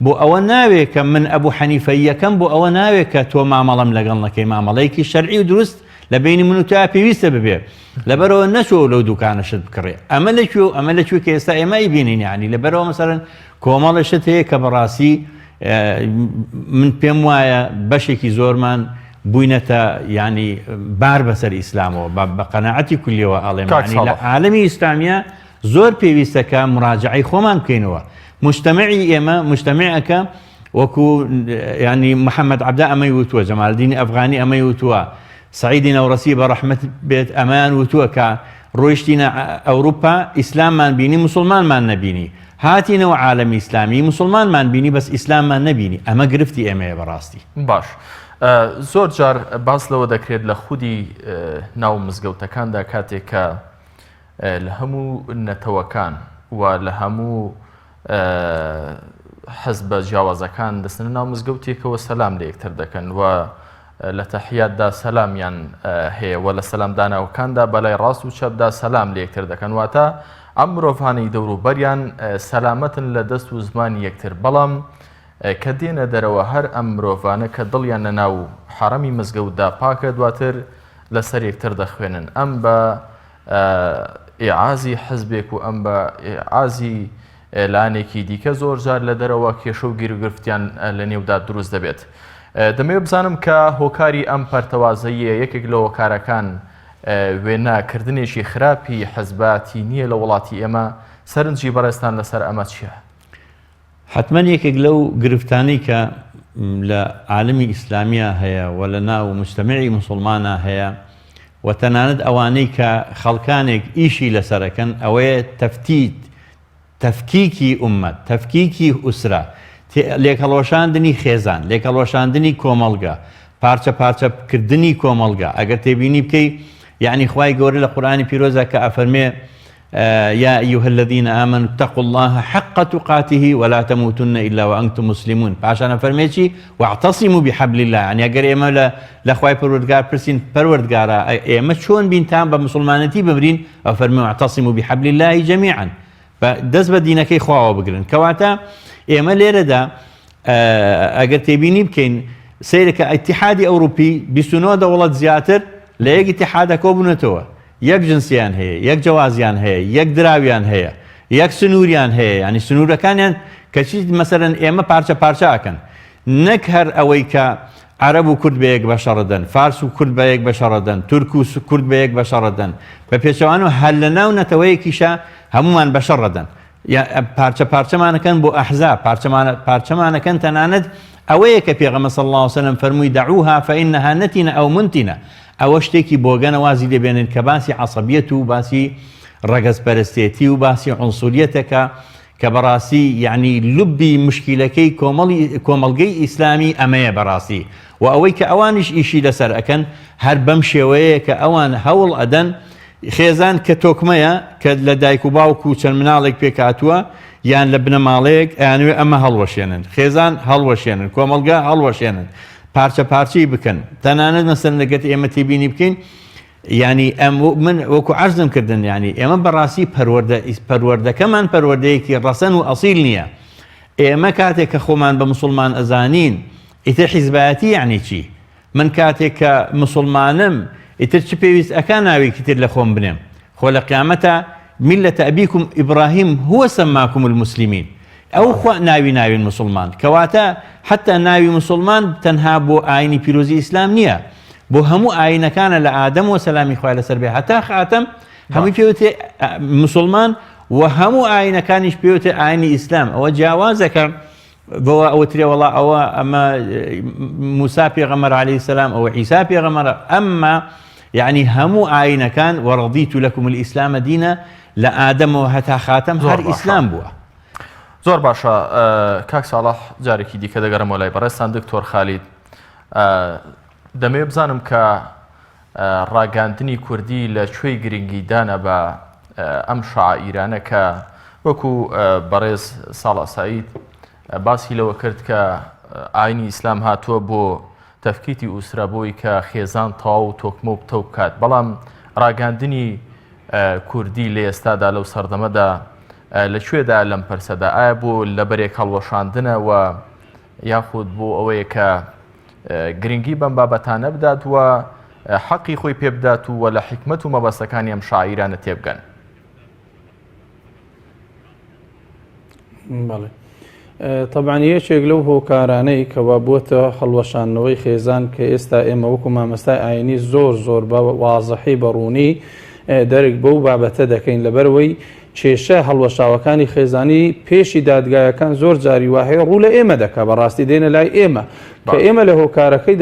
B: بۆ ئەوە ناوێت کە من ئەبوو حەنیفەیەکەم بۆ ئەوە ناوێت کە تۆ مامەڵەم لەگەڵ نەکەی مامەڵەیەکی شەرعی و دروست لە بینی من و تا پێویستە ببێ لەبەرەوە نەچۆ لەو دوکانەشت بکڕێ ئەمە لەکوێ کە ئێستا ئێمە ئیبینین یعنی لەبەرەوە مەسەرەن کۆمەڵەشت هەیە کە بەڕاستی من پێم وایە بەشێکی زۆرمان بووینەتە ینی بار بەسەر ئیسلامەوە بە قەناعەتی کولیەوە ئەڵێم لە عالەمی ئیسلامیە زۆر پێویستەکە مراجعەی خۆمان بکەینەوە مجتەمەعی ئێمە مجتەمەعەکە وەکو ینی محەممەد عەبدا ئەمەی وتووە جەمالدینی ئەفغانی ئەمەی وتووە سعیدی نەورەسی بە ڕەحمەت بێت ئەمان وتووە کە ڕۆیشتینە ئەوروپا ئیسلاممان بینی مسلمانمان نەبینی هاتینەوە عالەمی ئیسلامی مسلمانمان بینی بەس ئیسلاممان نەبینی ئەمە گرفتی ئێمەیە بەڕاستی
A: باش زۆر جار باس لەوە دەکرێت لە خودی ناو مزگەوتەکاندا کاتێک کە لە هەموو نەتەوەکان و لە هەموو حەزب بە جیاوازەکان دەستنە ناو مزگەوتێکەوە سەلام لە یەکتر دەکەن و لە تەحیاتدا سەلامیان هەیە و لە سەلامدانەوەکاندا بەلای ڕاست و چەپدا سەلام لە یەکتر دەکەن واتە ئەم مرۆڤانەی دەوروبەریان سەلامەتن لە دەست و زمانی یەکتر بەڵام کە دێنە دەرەوە هەر ئەم مرۆڤانە کە دڵیان لە ناو حەرەمی مزگەوتدا پاکە دواتر لەسەر یەکتر دەخوێنن ئەم بە ئێعازی حزبێک و ئەم بە ئێعازی لانێکی دیکە زۆر جار لە دەرەوە کێشە و گیرگرفتیان لە نێودا دروست دەبێت. دەمەوێت بزانم کە هۆکاری ئەم پەرتەوازەیە یەکێک لە هۆکارەکان وێناکردنێکی خراپی حزباتی نییە لە وڵاتی ئێمە. سەرنجی بەڕێستان لەسەر ئەمە چییە؟
B: حتما یەکێک لەو گرفتانەی کە لە عالمی ئیسلامیە هەیە و لە ناو مجتەمەعی موسڵمانە هەیە و تەنانەت ئەوانەی کە خەڵکانێک ئیشی لەسەرەکەن ئەوەیە تەفکیکی ئومەت، تەفکیکی ئوسرە، لێکەڵۆشاندنی خێزان، لێکەڵۆشاندنی کۆمەڵگە، پارچە پارچەکردنی کۆمەڵگە. ئەگەر تێبینی بکەی یعنی خوای گەورە لە قورئانی پیرۆزە کە ئەفەرمێ يا أيها الذين آمنوا اتقوا الله حق تقاته ولا تموتن إلا وأنتم مسلمون. پاشان فرميتي واعتصموا بحبل الله. يعني اگر اما لخواي پروردگار پرسين پروردگارا اما چون بينتان بمسلمانتي بمرين فرموا واعتصموا بحبل الله جميعا. فدز بدينكي خواوا بگرن. كواتا اما ليره دا اگر تبيني بكين سيرك اتحادي اوروبي بسنو دولت زياتر ليك اتحاد كوبنتوا یەک جنسیان هەیە، یەک جوازیان هەیە، یەک دراویان هەیە، یەک سنووریان هەیە. ینی سنوورەکانیان کەچی مەسەرەن ئێمە پارچە پارچەکەن، نەک هەر ئەوەی کە عەرەب و کورد بە یەک بەشەڕەدەن، فارس و کورد بە یەک بەشەڕەدەن، تورک و کورد بە یەک بەشەڕەدەن، بە پێچەوان و هەر لە ناو نەتەوەیەکیشە هەمومان بەشەڕەدەن. پارچە پارچەمانەکەن بۆ ئەحزاب، پارچەمانەکەن تەنانەت ئەوەیە کە پێغەمبەر صلی الله علیه و سلم فەرمووی دەعوها فإنها نتنة أو منتنة. ئەوە شتێکی بۆگەنە وازی دەبێنن کە باسی عەسەبیەت و باسی ڕەگەزپەرستێتی و باسی عنسوریەتەکە کە بەڕاستی یعنی لوبی مشکیلەکەی کۆمەڵگەی ئیسلامی ئەمەیە بەڕاستی. و ئەوەی کە ئەوانیش ئیشی لەسەر ئەکەن هەر بەم شێوەیە کە ئەوان هەوڵ ئەدەن خێزان کە تۆکمەیە کە لە دایک و باوک و چەند مناڵێک پێکاتووە یان لە بنەماڵەیەک ئەیانوێ ئەمە هەڵوەشێنن، خێزان هەڵوەشێنن، کۆمەڵگە هەڵوەشێنن، پارچە پارچەی بکەن. تەنانەت مەسەلەن لەگەت ئێمە تێبینی بکەین ینی من وەکو عەرزم کردن ینی ئێمە بەڕاستی پەروەردەکەمان پەروەردەیەکی ڕەسەن و ئەسیل نییە. ئێمە کاتێک کە خۆمان بە موسڵمان ئەزانین ئیتر حیزبایەتی یعنی چی؟ من کاتێک کە موسڵمانم ئیتر چ پێویست ئەکا ناوێکی تر لە خۆم بنێم؟ خۆ لە قیامەتە ملة أبيكم إبراهيم هو سماكم المسلمين. أو خوا ناوي مسلمان كواتا حتى ناوي مسلمان تنها بو آيني بيروزي إسلام نيا بو همو آينا كان لآدم وسلامي خوالي سربي حتى خاتم همو بيوتي مسلمان وهمو آينا كانش بيوتي آيني إسلام أو جاوازك بو أو تري والله أو أما موسى بيغمر عليه السلام أو عيسى بيغمر أما يعني همو آينا كان ورضيت لكم الإسلام دينا لآدم وحتى خاتم هر إسلام بوا.
A: زۆر باشە کاک ساڵح جارێکی دیکە دەگەڕمەوە لای بەڕێستان دکتۆر خالید. دەمەوێت بزانم کە ڕاگەاندنی کوردی لە کوێی گرنگیدانە بە ئەم شاعیرانە کە وەکو بەڕێز ساڵح سەعید باسی لەوە کرد کە ئاینی ئیسلام هاتووە بۆ تەفکیتی ئوسرە بۆی کە خێزان تەواو و تۆکمە و پتە بکات. بەڵام ڕاگەاندنی کوردی لە ئێستادا لەو سەردەمەدا لەکوێدا لەم پەرسەدا ئایا بۆ لەبەرێک هەڵوەشاندنە و یاخود بۆ ئەوەیە کە گرنگی بەم بابەتانە بدات و حەقی خۆی پێ بدات و لە حکمت و مەبەستەکانی ئەم شاعیرانە تێبگەن؟
C: بەڵێ طبعاً یەکێک لەو هۆکارانەی کەوا بووەتە هەڵوەشاندنەوەی خێزان کە ئێستا ئێمە وەکو مامەستای ئاینی زۆر بە وازەحی بەڕوونی دەرێک بەو بابەتە دەکەین لەبەرەوەی کێشە هەڵوەشاوەکانی خێزانی پێشی دادگایەکان زۆر جاری وهەیە ڕوو لە ئێمە دەکا بەڕاستی دێنە لای ئێمە کە ئێمە لە هۆکارەکەی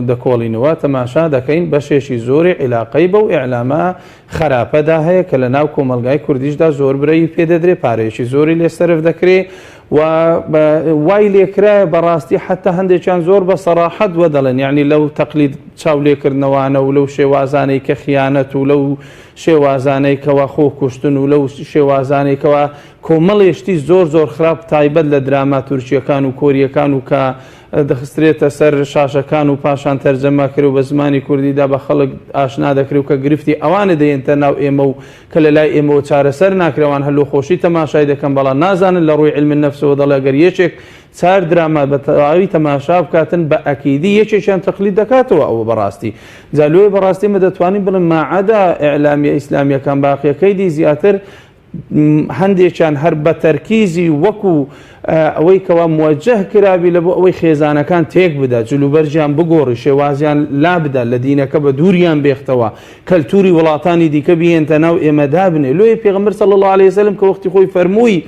C: دەکۆڵینەوە تەماشا دەکەین بەشێشی زۆری عیلاقەی بەو ئیعلامە خراپەدا هەیە کە لە ناو کۆمەلگای کوردیشدا زۆر برەی پێدەدرێ پارێکی زۆری لێسەرف دەکرێت و وای لێکرایە بەڕاستی حتا هەندێکیان زۆر بە سەراحەت وە دەڵێن یعنی لەو تەقلید چاولێکردنەوانە و لەو شێوازانەی کە خیانەت و لەو شێوازانەی کەوا خۆ کوشتن و لەو شێوازانێکەوە کۆمەڵێشتی زۆر خراپ تایبەت لە دراما تورکیەکان و کۆریەکان و کە دەخسترێتە سەر شاشەکان و پاشان تەرجەمە کرد و بە زمانی کوردیدا بە خەڵک ئاشنا دەکرێت و کە گرفتی ئەوانە دەیەنتە ناو ئێمە و کە لە لای ئێمەوە چارەسەر ناکرێوان هەلو خۆشی تەماشای دەکەن بەڵام نازانن لە ڕووی علمی نەفسەوە دەڵێ گەر یەکێک چار دراما بە تەواوی تەماشا بکاتن بە ئەکیدی یەکێکیان تەقلید دەکاتەوە ئەوە بەڕاستی جا لێ بەڕاستی مە دەتوانین بڵێن ماعەدا ئیعلامیە ئیسلامیەکان باقیەکەی دی زیاتر هەندێکیان هەر بە تەرکیزی وەکو ئەوەی کەوا موجه کرابی لە بۆ ئەوەی خێزانەکان تێک بدات جلوبەرجیان بگۆڕی شێوازیان لا بدات لە دینەکە بە دووریان بێختەوە کەلتوری وڵاتانی دیکە بهێنتە ناو ئێمەدا بنێ لۆی پێغەمبەر صلی الله عليه وسلم کە وەختی خۆی فەرمووی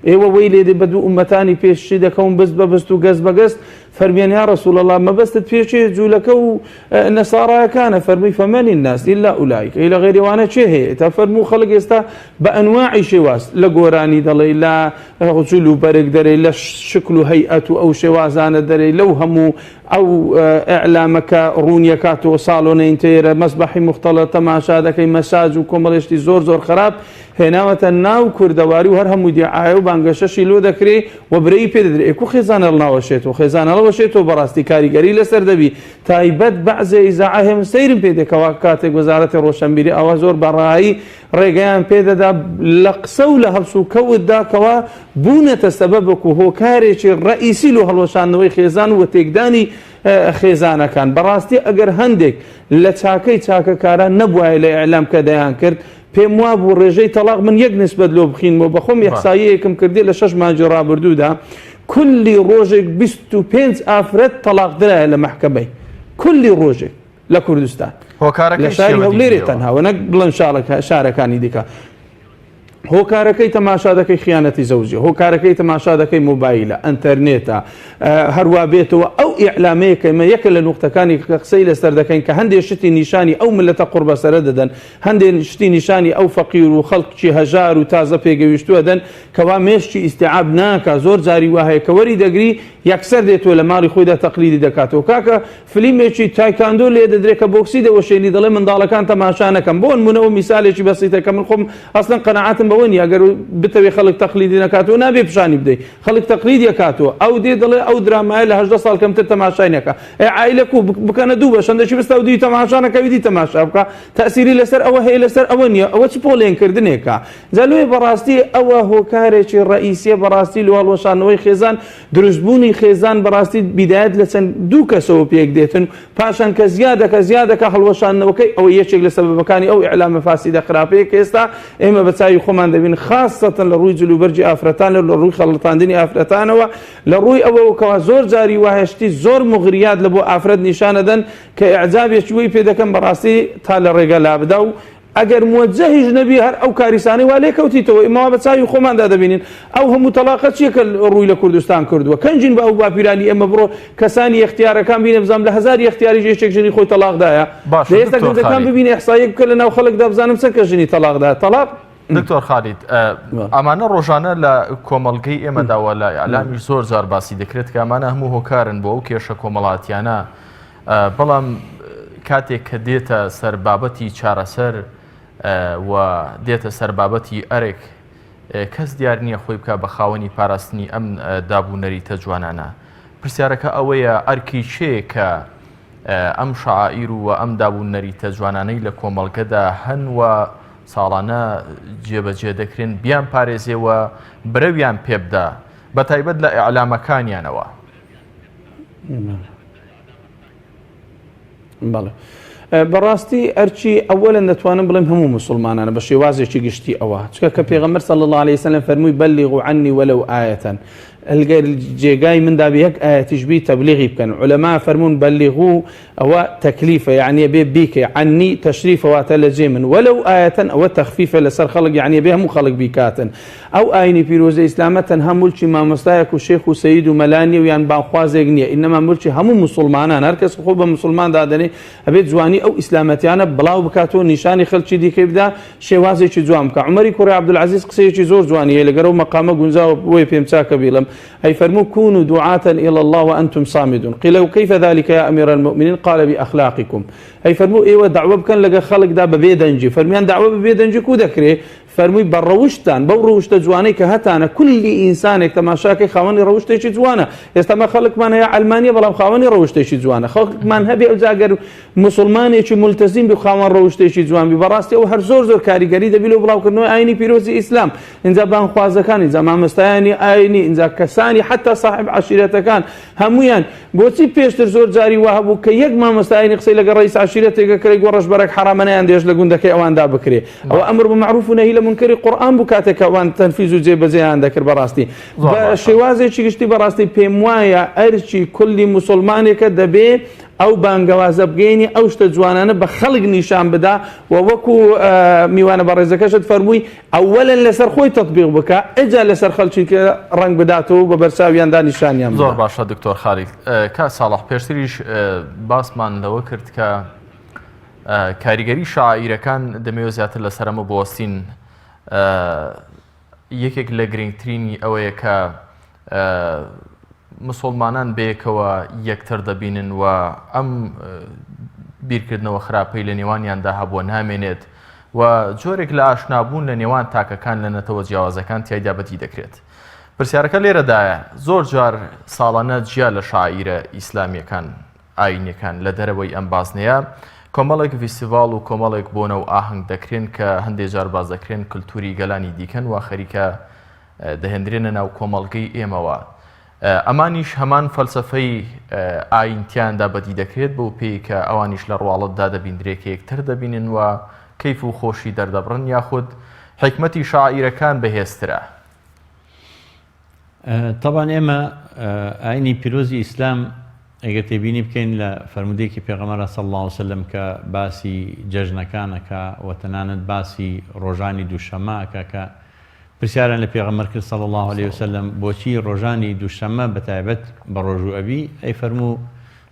C: ئێوە وەی لێدێ بە دوو ئومەتانی پێشی دەکەون بەست بە بەست و گەست بە گەست فەرمیان یا رسول الله مەبەستت پێشێ جوولەکە و نەساڕایەکانە فەرمی فەمەنی الناس إلا أولئك لە غێریوانە چێ هەیە تا فەرموو خەڵک ئێستا بە ئەنواعی شێواز لە گۆرانی دەڵێ لە غوچول و بەرگ دەرێ لە شکل و هەیئەت و ئەو شێوازانە دەرێ لەو هەموو ئەو ئیعلامەکە ڕوونیەکاتەوە ساڵۆنەی تێرە مەسبەحی مختەڵەت تەماشا دەکەی مەساج و کۆمەڵێشتی زۆر خراپ هێناوەتە ناو کوردەواری و هەر هەموو دیعاە و بانگەشەشی لۆ دەکرێ و برەی پێ دەدرێ کو خێزانە ناوەشێتەوە خێزانەڵەوەشێتەوە بەڕاستی کاریگەری لەسەر دەبی تایبەت بەعزێ ئیزاعە هێم سەیرم پێ دێکەوە کاتێک وەزارەتی ڕۆشنبیری ئەوە زۆر بەڕایی ڕێگەیان پێدەدا لە قسە و لە هەبس و کەوتدا کەوا بوونەتە سەبەبک و هۆکارێکی ڕئیسی و هەڵوەشاندنەوەی خێزان و تێکدانی خێزانەکان بەڕاستی ئەگەر هەندێک لە چاکەی چاکەکاران نەبووایە لە ئیعلام کە دەیان کرد پێم وا بوو ڕێژەی تەلاق من یەک نسبەت لۆ بخینەوە بەخۆم یەخساییەکم کردی لە 6 مانگی ڕابردوودا کولی ڕۆژێک 25 ئافرەت تەلاق درایە لە مەحکەمەی کولی ڕۆژێک لە کوردستان لە شاری هەولێرێ تەنها نەک بڵێن شارەکانی دیکە هۆکارەکەی تەماشا دەکەی خیانەتی زەوجی هۆکارەکەی تەماشا دەکەی مۆبایلە ئەنتەرنێتە هەروە بێتەوە ئەو ئیعلامەیەکەمە یەکە لە نوختەکانی قسەی لەسەر دەکەین کە هەندێک شتی نیشانی ئەو ملەتە قوربەسەرە دەدەن هەندێک شتی نیشانی ئەو فەقیر و خەڵکی هەژار و تازە پێگەویشتووە دەن کەوا مێشتی ئیستیعاب ناکە زۆر جاری وهەیە کە وەری دەگری یەکسەر دێتەوە لە ماڵی خۆیدا تەقلیدی دەکاتەوە کاکە فلیمێکی تایکاندۆ لێ دەدرێت کە بۆکسی دەوەشێنی دەڵێ منداڵەکان تەماشا نەکەم بۆ نمونەوە میسالێکی بەسیتە کە من خۆم ئەسڵەن قەناعەتم بەوە نیە ئەگەر بتەوێ خەڵک تەقلیدی نەکاتەوە نابێ پیشانی بدەیت خەڵک تەقلیدی ئەکاتەوە ئەو دێ دەڵێ ئەو درامایە لە 18 ساڵ کەمتر تەماشای نەکە عائلەک و بکەنە دوو بەش هەندێکی بستە و دوی تەماشا نەکەوی دی تەماشا بکە تەئسیری لەسەر ئەوە هەیە لەسەر ئەوە نییە ئەوە چ پۆڵێنکردنێکە جالوێ بەڕاستی ئەوە هۆکارێکی ڕئیسیە بەڕاستی لە هەڵوەشانەوەی خێزان دروستبوونی خێزان بەڕاستی بیدایەت لە چەند دوو کەسەوە پێک دێتن پاشان کە زیادەکە هەڵوەشانەوەکەی ئەوە یەکێک لە سەبەبەکانی ئەو ئیعلامە فاسیدە خراپەیە کە ئێستا ئێمە بە چاوی خۆمان دەبین خاستەن لە ڕووی جلوبەرجی ئافرەتان لە ڕووی خەڵەتاندنی ئافرەتانەوە لە ڕووی ئەوەکەوە زۆر جاری وهشتی زۆر مغریات لە بۆ ئافرەت نیشانەدەن کە ئەعجابێکی وی پێ دەکەم بەڕاستی تا لە ڕێگە لابدا و ئەگەر موجهیش نەبی هەر ئەو کاریسانەی وا لێ کەوتیتەوە ئێمەوا بە چاوی خۆماندا دەبینین ئەو هەموو تەلاقە چیەکە ڕووی لە کوردستان کردووە کەنجین بە ئەو باپیرانی ئێمە بڕۆ کەسانی اختیارەکان بینە بزانام لە 1000 اختیاری یەکێک ژنی خۆی تەلاقدایە ئێستا گەنجەکان ببینە ئیحساییە بکە لە ناو خەڵکدا بزانم چەند کەس ژنی تەلاقدایە تەلاق
A: دکتۆر خالید ئەمانە ڕۆژانە لە کۆمەڵگەی ئێمەداوە لە ئیعلامی زۆر جار باسی دەکرێت کە ئەمانە هەموو هۆکارن بۆ ئەو کێشە کۆمەڵاتیانە بەڵام کاتێک کە دێتە سەر بابەتی چارەسەر و دێتە سەر بابەتی ئەرێک کەس دیار نییە خۆی بکە بە خاوەنی پاراستنی ئەم دابوونەریتە جوانانە پرسیارەکە ئەوەیە ئەرکی چێ کە ئەم شەعائیر و ئەم دابوونەریتە جوانانەی لە کۆمەڵگەدا هەنوە ساڵانە جێبەجێ دەکرێن بیان پارێزێەوە برەویان پێبدا بە تایبەت لە ئیعلامەکانیانەوە
C: بەڵێ بەڕاستی ئەرچی ئەوەلەن دەتوانم بڵێم هەموو مسلمانانە بە شێوازێکی گشتی ئەوە چکە کە پێغەمبەر صلی الله عليه وسلم فەرمووی بەلیغوا عنی وەلەو ئایەتەن ئەگەر جێگای مندا بە یەک ئایەتیش بی تەبلیغی بکەن عولەما فەرموون بەلیغوا ئەوە تەکلیفە یعنی بێ بیکە عنی تەشریفەواتە لە جێ من وەلەو ئایەتەن ئەوە تەخفیفە لەسەر خەڵک یعنی بێ هەموو خەڵک بیکاتن ئەو ئاینی پیرۆزەی ئیسلامە تەنها مولکی مامۆستایەک و شێخ و سەید و مەلانی و یان باخوازێک نییە ئینەما مولکی هەموو مسلمانان هەر کەس خۆ بە مسلمان دادەنێ ئەبێت جوانی ئەو ئیسلامەتیانە بڵاو بکاتەوە نیشانی خەڵکی دیکەی بدا شێوازێکی جوان بکە عومەری کوڕی عەبدولعەزیز قسەیەکی زۆر جوانیە لەگەرەو مەقامە گونجاوە بۆی پێم چاکە بیڵم ئەی فەرموو كونوا دعاة إلى الله وأنتم صامدون قيل وكيف ذلك يا أمير المؤمنين قال بأخلاقكم أي فرموا إيوة دعوة بكن لقى خلق دا ببيدنجي فرميان دعوة ببيدنجي كو دكري فەرمووی بە ڕەوشتان بەو ڕەوشتە جوانەی کە هەتانە کولی ئینسانێک تەماشاکەی خاوەنی ڕەوشتێکی جوانە. ئێستامە خەڵکمان هەیە ئەلمانیا بەڵام خاوەنی ڕەوشتێکی جوانە، خەڵکمان هەبێ ئەو جاگەر مسلمانێکی مولتەزیم بی خاوەن ڕەوشتێکی جوان بی بەڕاستی ئەو هەر زۆر کاریگەری دەبی لە بڵاوکردنەوەی ئاینی پیرۆزی ئیسلام. اینجا بانخوازەکان، اینجا مامۆستایانی ئاینی، اینجا کەسانی حتا صاحب عشیرەتەکان هەمویان بۆچی پێشتر زۆر جاری وا هەبوو کە یەک مامۆستایانی قسەی لەگە ڕئیس عشیرەتێکە کرێ گۆ ڕەشبەرێک حرامە نەیاندێش لە گوندەکەی ئەواندا بکرێ. ئەوە ئەمر بمەعروف و نەهی لە منکەری قورئان بوو کاتێک ئەوان تەنفیز و جێبەجێیان دەکرد. بەڕاستی بە شێوازێکی گشتی بەڕاستی پێم وایە ئەرچی کولی موسڵمانێکە دەبێ ئەو بانگەوازە بگەینی ئەو شتە جوانانە بە خەڵک نیشان بدا و وەکو میوانە بەڕێزەکەشت فەرمووی ئەوەلەن لەسەر خۆی تەطبیق بکە ئەجا لەسەر خەڵکی کە ڕەنگ بداتەوە بە بەرچاویاندا نیشانیان
A: زۆر باشە دکتۆر خالید. کا ساڵح پێشتریش باسمان لەوە کرد کە کاریگەری شاعیرەکان دەمەوێت زیاتر لەسەرەمە بوەستین. یەکێک لە گرنگترینی ئەوەیە کە مسلمانان بەیەکەوە یەکتر دەبینن و ئەم بیرکردنەوە خراپەی لە نێوانیاندا هەبووە نامێنێت و جۆرێک لە ئاشنابوون لە نێوان تاکەکان لە نەتەوە جیاوازەکان تیایدا بەدی دەکرێت. پرسیارەکە لێرەدایە زۆر جار ساڵانە جیا لە شاعیرە ئیسلامیەکان ئاینیەکان لە دەرەوەی ئەم بازنەیە کۆمەڵێک فیستیڤاڵ و کۆمەڵێک بۆنە و ئاهەنگ دەکرێن کە هەندێک جار باز دەکرێن کللتوری گەلانی دیکەن و خەریکە دەهێنرێنە ناو کۆمەڵگەی ئێمەوە. ئەمانیش هەمان فەلسەفەی ئاینتیاندا بەدی دەکرێت بۆ پێی کە ئەوانیش لە ڕواڵەتدا دەبیندرێت کە یەکتر دەبینن و کەیف و خۆشی دەردەبڕن یاخود حکمەتی شاعیرەکان بەهێزترە.
B: طبعا ئێمە ئاینی پیرۆزی ئیسلام ئەگەر تێبینی بکەین لە فەرمودەیەکی پێغەمبەر صلی الله علیه وسلم کە باسی جەژنەکانەکە و تەنانەت باسی ڕۆژانی دووشەمەکە کە پرسیاران لە پێغەمبەر کرد صلی الله علیه وسلم بۆچی ڕۆژانی دووشەمە بەتایبەت بە ڕۆژوو ئەبی ئەی فەرموو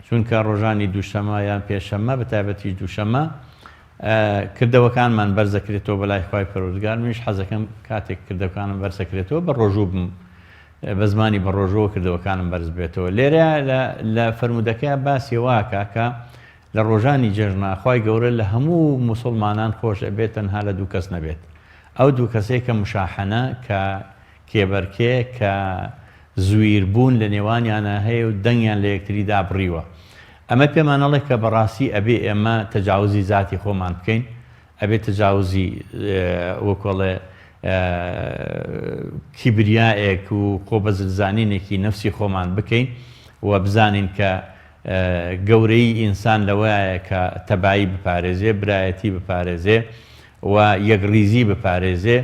B: چونکە ڕۆژانی دووشەمە یان پێشەمە بەتایبەتی دووشەمە کردەوەکانمان بەرزەکرێتەوە بەلای خوای پەروەردگار. منیش حەزەکەم کاتێک کردەوەکانم بەرزەکرێتەوە بە ڕۆژوو بم بە زمانی بە ڕۆژەوە کردەوەکانم بەرز بێتەوە. لێرە لە فەرمودەکە باسی واکە کە لە ڕۆژانی جێژنە خوای گەورە لە هەموو موسڵمانان خۆش ئەبێت تەنها لە دوو کەس نەبێت. ئەو دوو کەسێک کە مشاحەنە کە کێبەرکێ کە زویربوون لە نێوانیانە هەیە و دەنگیان لە یەکتریدا بڕیوە. ئەمە پێمانەڵێ کە بەڕاستی ئەبێ ئێمە تەجاوزی ذاتی خۆمان بکەین، ئەبێ تەجاوزی وەکۆڵێ کیبریایەک و خۆبەزلزانینێکی نەفسی خۆمان بکەین و بزانین کە گەورەی ئینسان لەوەیە کە تەبایی بپارێزێ، برایەتی بپارێزێ و یەکڕیزی بپارێزێ.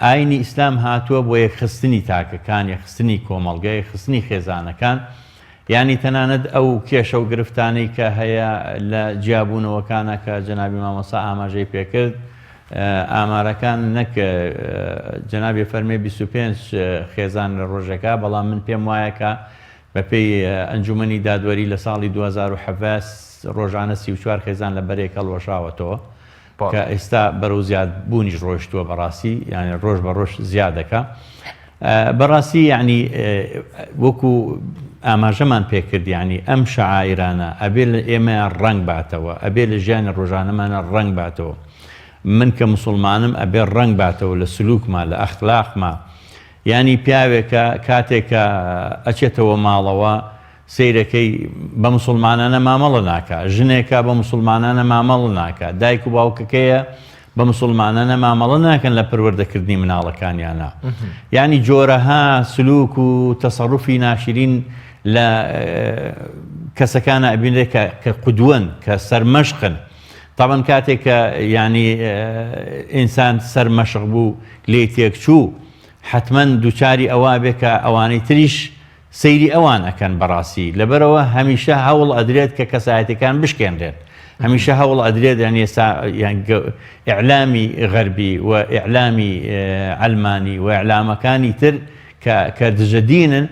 B: ئاینی ئیسلام هاتووە بۆ یەکخستنی تاکەکان، یەکخستنی کۆمەڵگە، یەکخستنی خێزانەکان، یعنی تەنانەت ئەو کێشە و گرفتانەی کە هەیە لە جیابوونەوەکانە کە جەنابی مامۆستا ئاماژەی پێکرد. ئامارەکان نەک جەنابی فەرمێ 25 خێزان لە ڕۆژەکە، بەڵام من پێم وایە کە بەپێی ئەنجومەنی دادوەری لە ساڵی 2017 ڕۆژانە 34 خێزان لە بەرێک هەڵوەشاوەتەوە کە ئێستا بەرەو زیادبوونیش ڕۆیشتووە بەڕاستی، یعنی ڕۆژ بە ڕۆژ زیادەکە. بەڕاستی یعنی وەکو ئاماژەمان پێکرد، یعنی ئەم شەعائیرانە ئەبێ لە ئێمەیان ڕەنگ باتەوە، ئەبێ لە ژیانی ڕۆژانەمانە ڕەنگ باتەوە. من کە مسلمانم ئەبێ ڕەنگ باتەوە لە سلوکما لە ئەخلاقما. یعنی پیاوێکە کاتێکە ئەچێتەوە ماڵەوە سیرەکەی بە مسلمانانە مامەڵە ناکە، ژنێکە بە مسلمانانە مامەڵ ناکە، دایک و باوکەکەیە بە مسلمانانە مامەڵە ناکەن لە پەروەردەکردنی مناڵەکانیانە. یعنی جۆرەها سلوک و تەسەڕوفی ناشرین لە کەسەکانە ئەبینێت کە قودوەن، کە سەرمەشقن. طبعا کاتێک کە یعنی ئینسان سەرمەشق بوو لێ تێکچوو حتمما دووچاری ئەوە بێ کە ئەوانەی تریش سەیری ئەوان ئەکەن بەڕاستی. لەبەرەوە هەمیشە هەوڵ ئەدرێت کە کەسایەتەکان بشکێنرێن، هەمیشە هەوڵ ئەدرێت یعنی ئیعلامی غەربی و ئیعلامی ئەلمانی و ئیعلامەکانی تر کە دژەدینن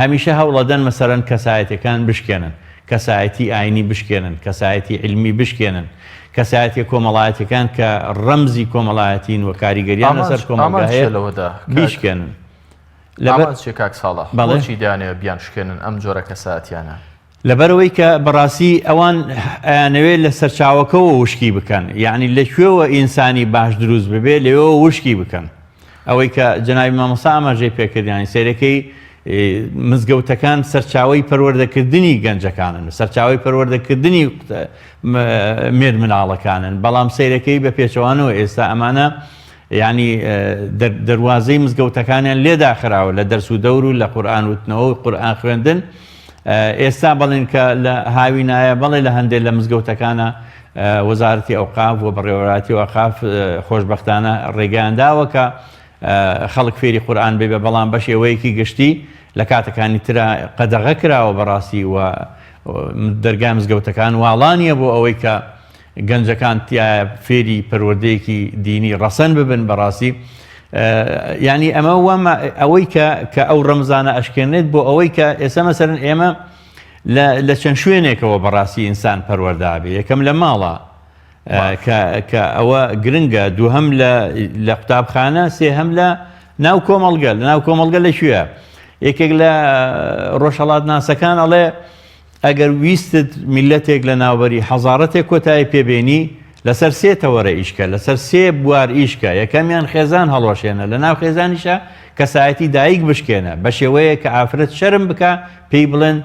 B: هەمیشە هەوڵ ئەدەن مەسەرەن کەسایەتەکان بشکێنن، کەسایەتی ئاینی بشکێنن، کەسایەتی علمی بشکێنن، کەسایەتی کۆمەڵایەتەکان کە ڕەمزی کۆمەڵایەتین و کاریگەریان لەسەر کۆمەڵگا هەیە بیشکێنن.
A: لەبەر چێ کاک ساڵح بۆچی دایانەوە بیان شکێنن ئەم جۆرە کەسایەتیانە؟
B: لەبەرەوەی کە بەڕاستی ئەوان ئەیانەوێت لە سەرچاوەکەەوە وشکی بکەن، یعنی لەکوێوە ئینسانی باش دروست ببێ لەوێەوە وشکی بکەن. ئەوەی کە جەنابی مامۆستا ئاماژەی پێکردیانی سیرەکەی مزگەوتەکان سەرچاوی پەروەردەکردنی گەنجەکانن، سەرچاوی پەروەردەکردنی مێر مناڵەکانن، بەڵام سیرەکەی بە پێچەوانەوە ئێستا ئەمانە یعنی دەواازەی مزگەوتەکانیان لێداخراوە لە دەرس و دەور و لە قورئان وتنەوە و قورئان خوێندن. ئێستا بڵین کە لە هاوی نایە بەڵێ لە هەندێک لە مزگەوتەکانە وەزارەتی ئەوقاف و بەڕێوەبەراتی ئەوقاف خۆشبەختانە ڕێگەیانداوە کە خەڵک فێری قورئان بێ بە بەڵام بە شێوەیەکی گشتی لە کاتەکانی ترە قەدەغە کراوە بەڕاستی و دەرگای مزگەوتەکان واڵانیە بۆ ئەوەی کە گەنجەکان تایە فێری پەروەردەیەکی دینی ڕەسەن ببن بەڕاستی. یعنی ئەمە ئەوەی کە ئەو ڕەمزانە ئەشکێنێت بۆ ئەوەی کە ئێستا مەسەرەن ئێمە لە چەند شوێنێکەوە بەڕاستی ئینسان پەروەردابێ، یەکەم لە ماڵە کە ئەوە گرنگە، دووهەم لە قوتابخانە، سێهەم لە ناو کۆمەڵگە. لە ناو کۆمەڵگە لەکوێیە؟ یەکێک لە ڕۆژهەڵات ناسەکان ئەڵێ ئەگەر ویستت میلەتێک لە ناوبەری حەزارەتێک کۆتایی پێبێنی لەسەر سێ تەوەرە ئیشکە، لەسەر سێ بوار ئیشکە. یەکەمیان خێزان هەڵۆشێنە، لە ناو خێزانیشە کەسایەتی دایک بشکێنە بە شێوەیە کە ئافرەت شەرم بکە پێی بڵێن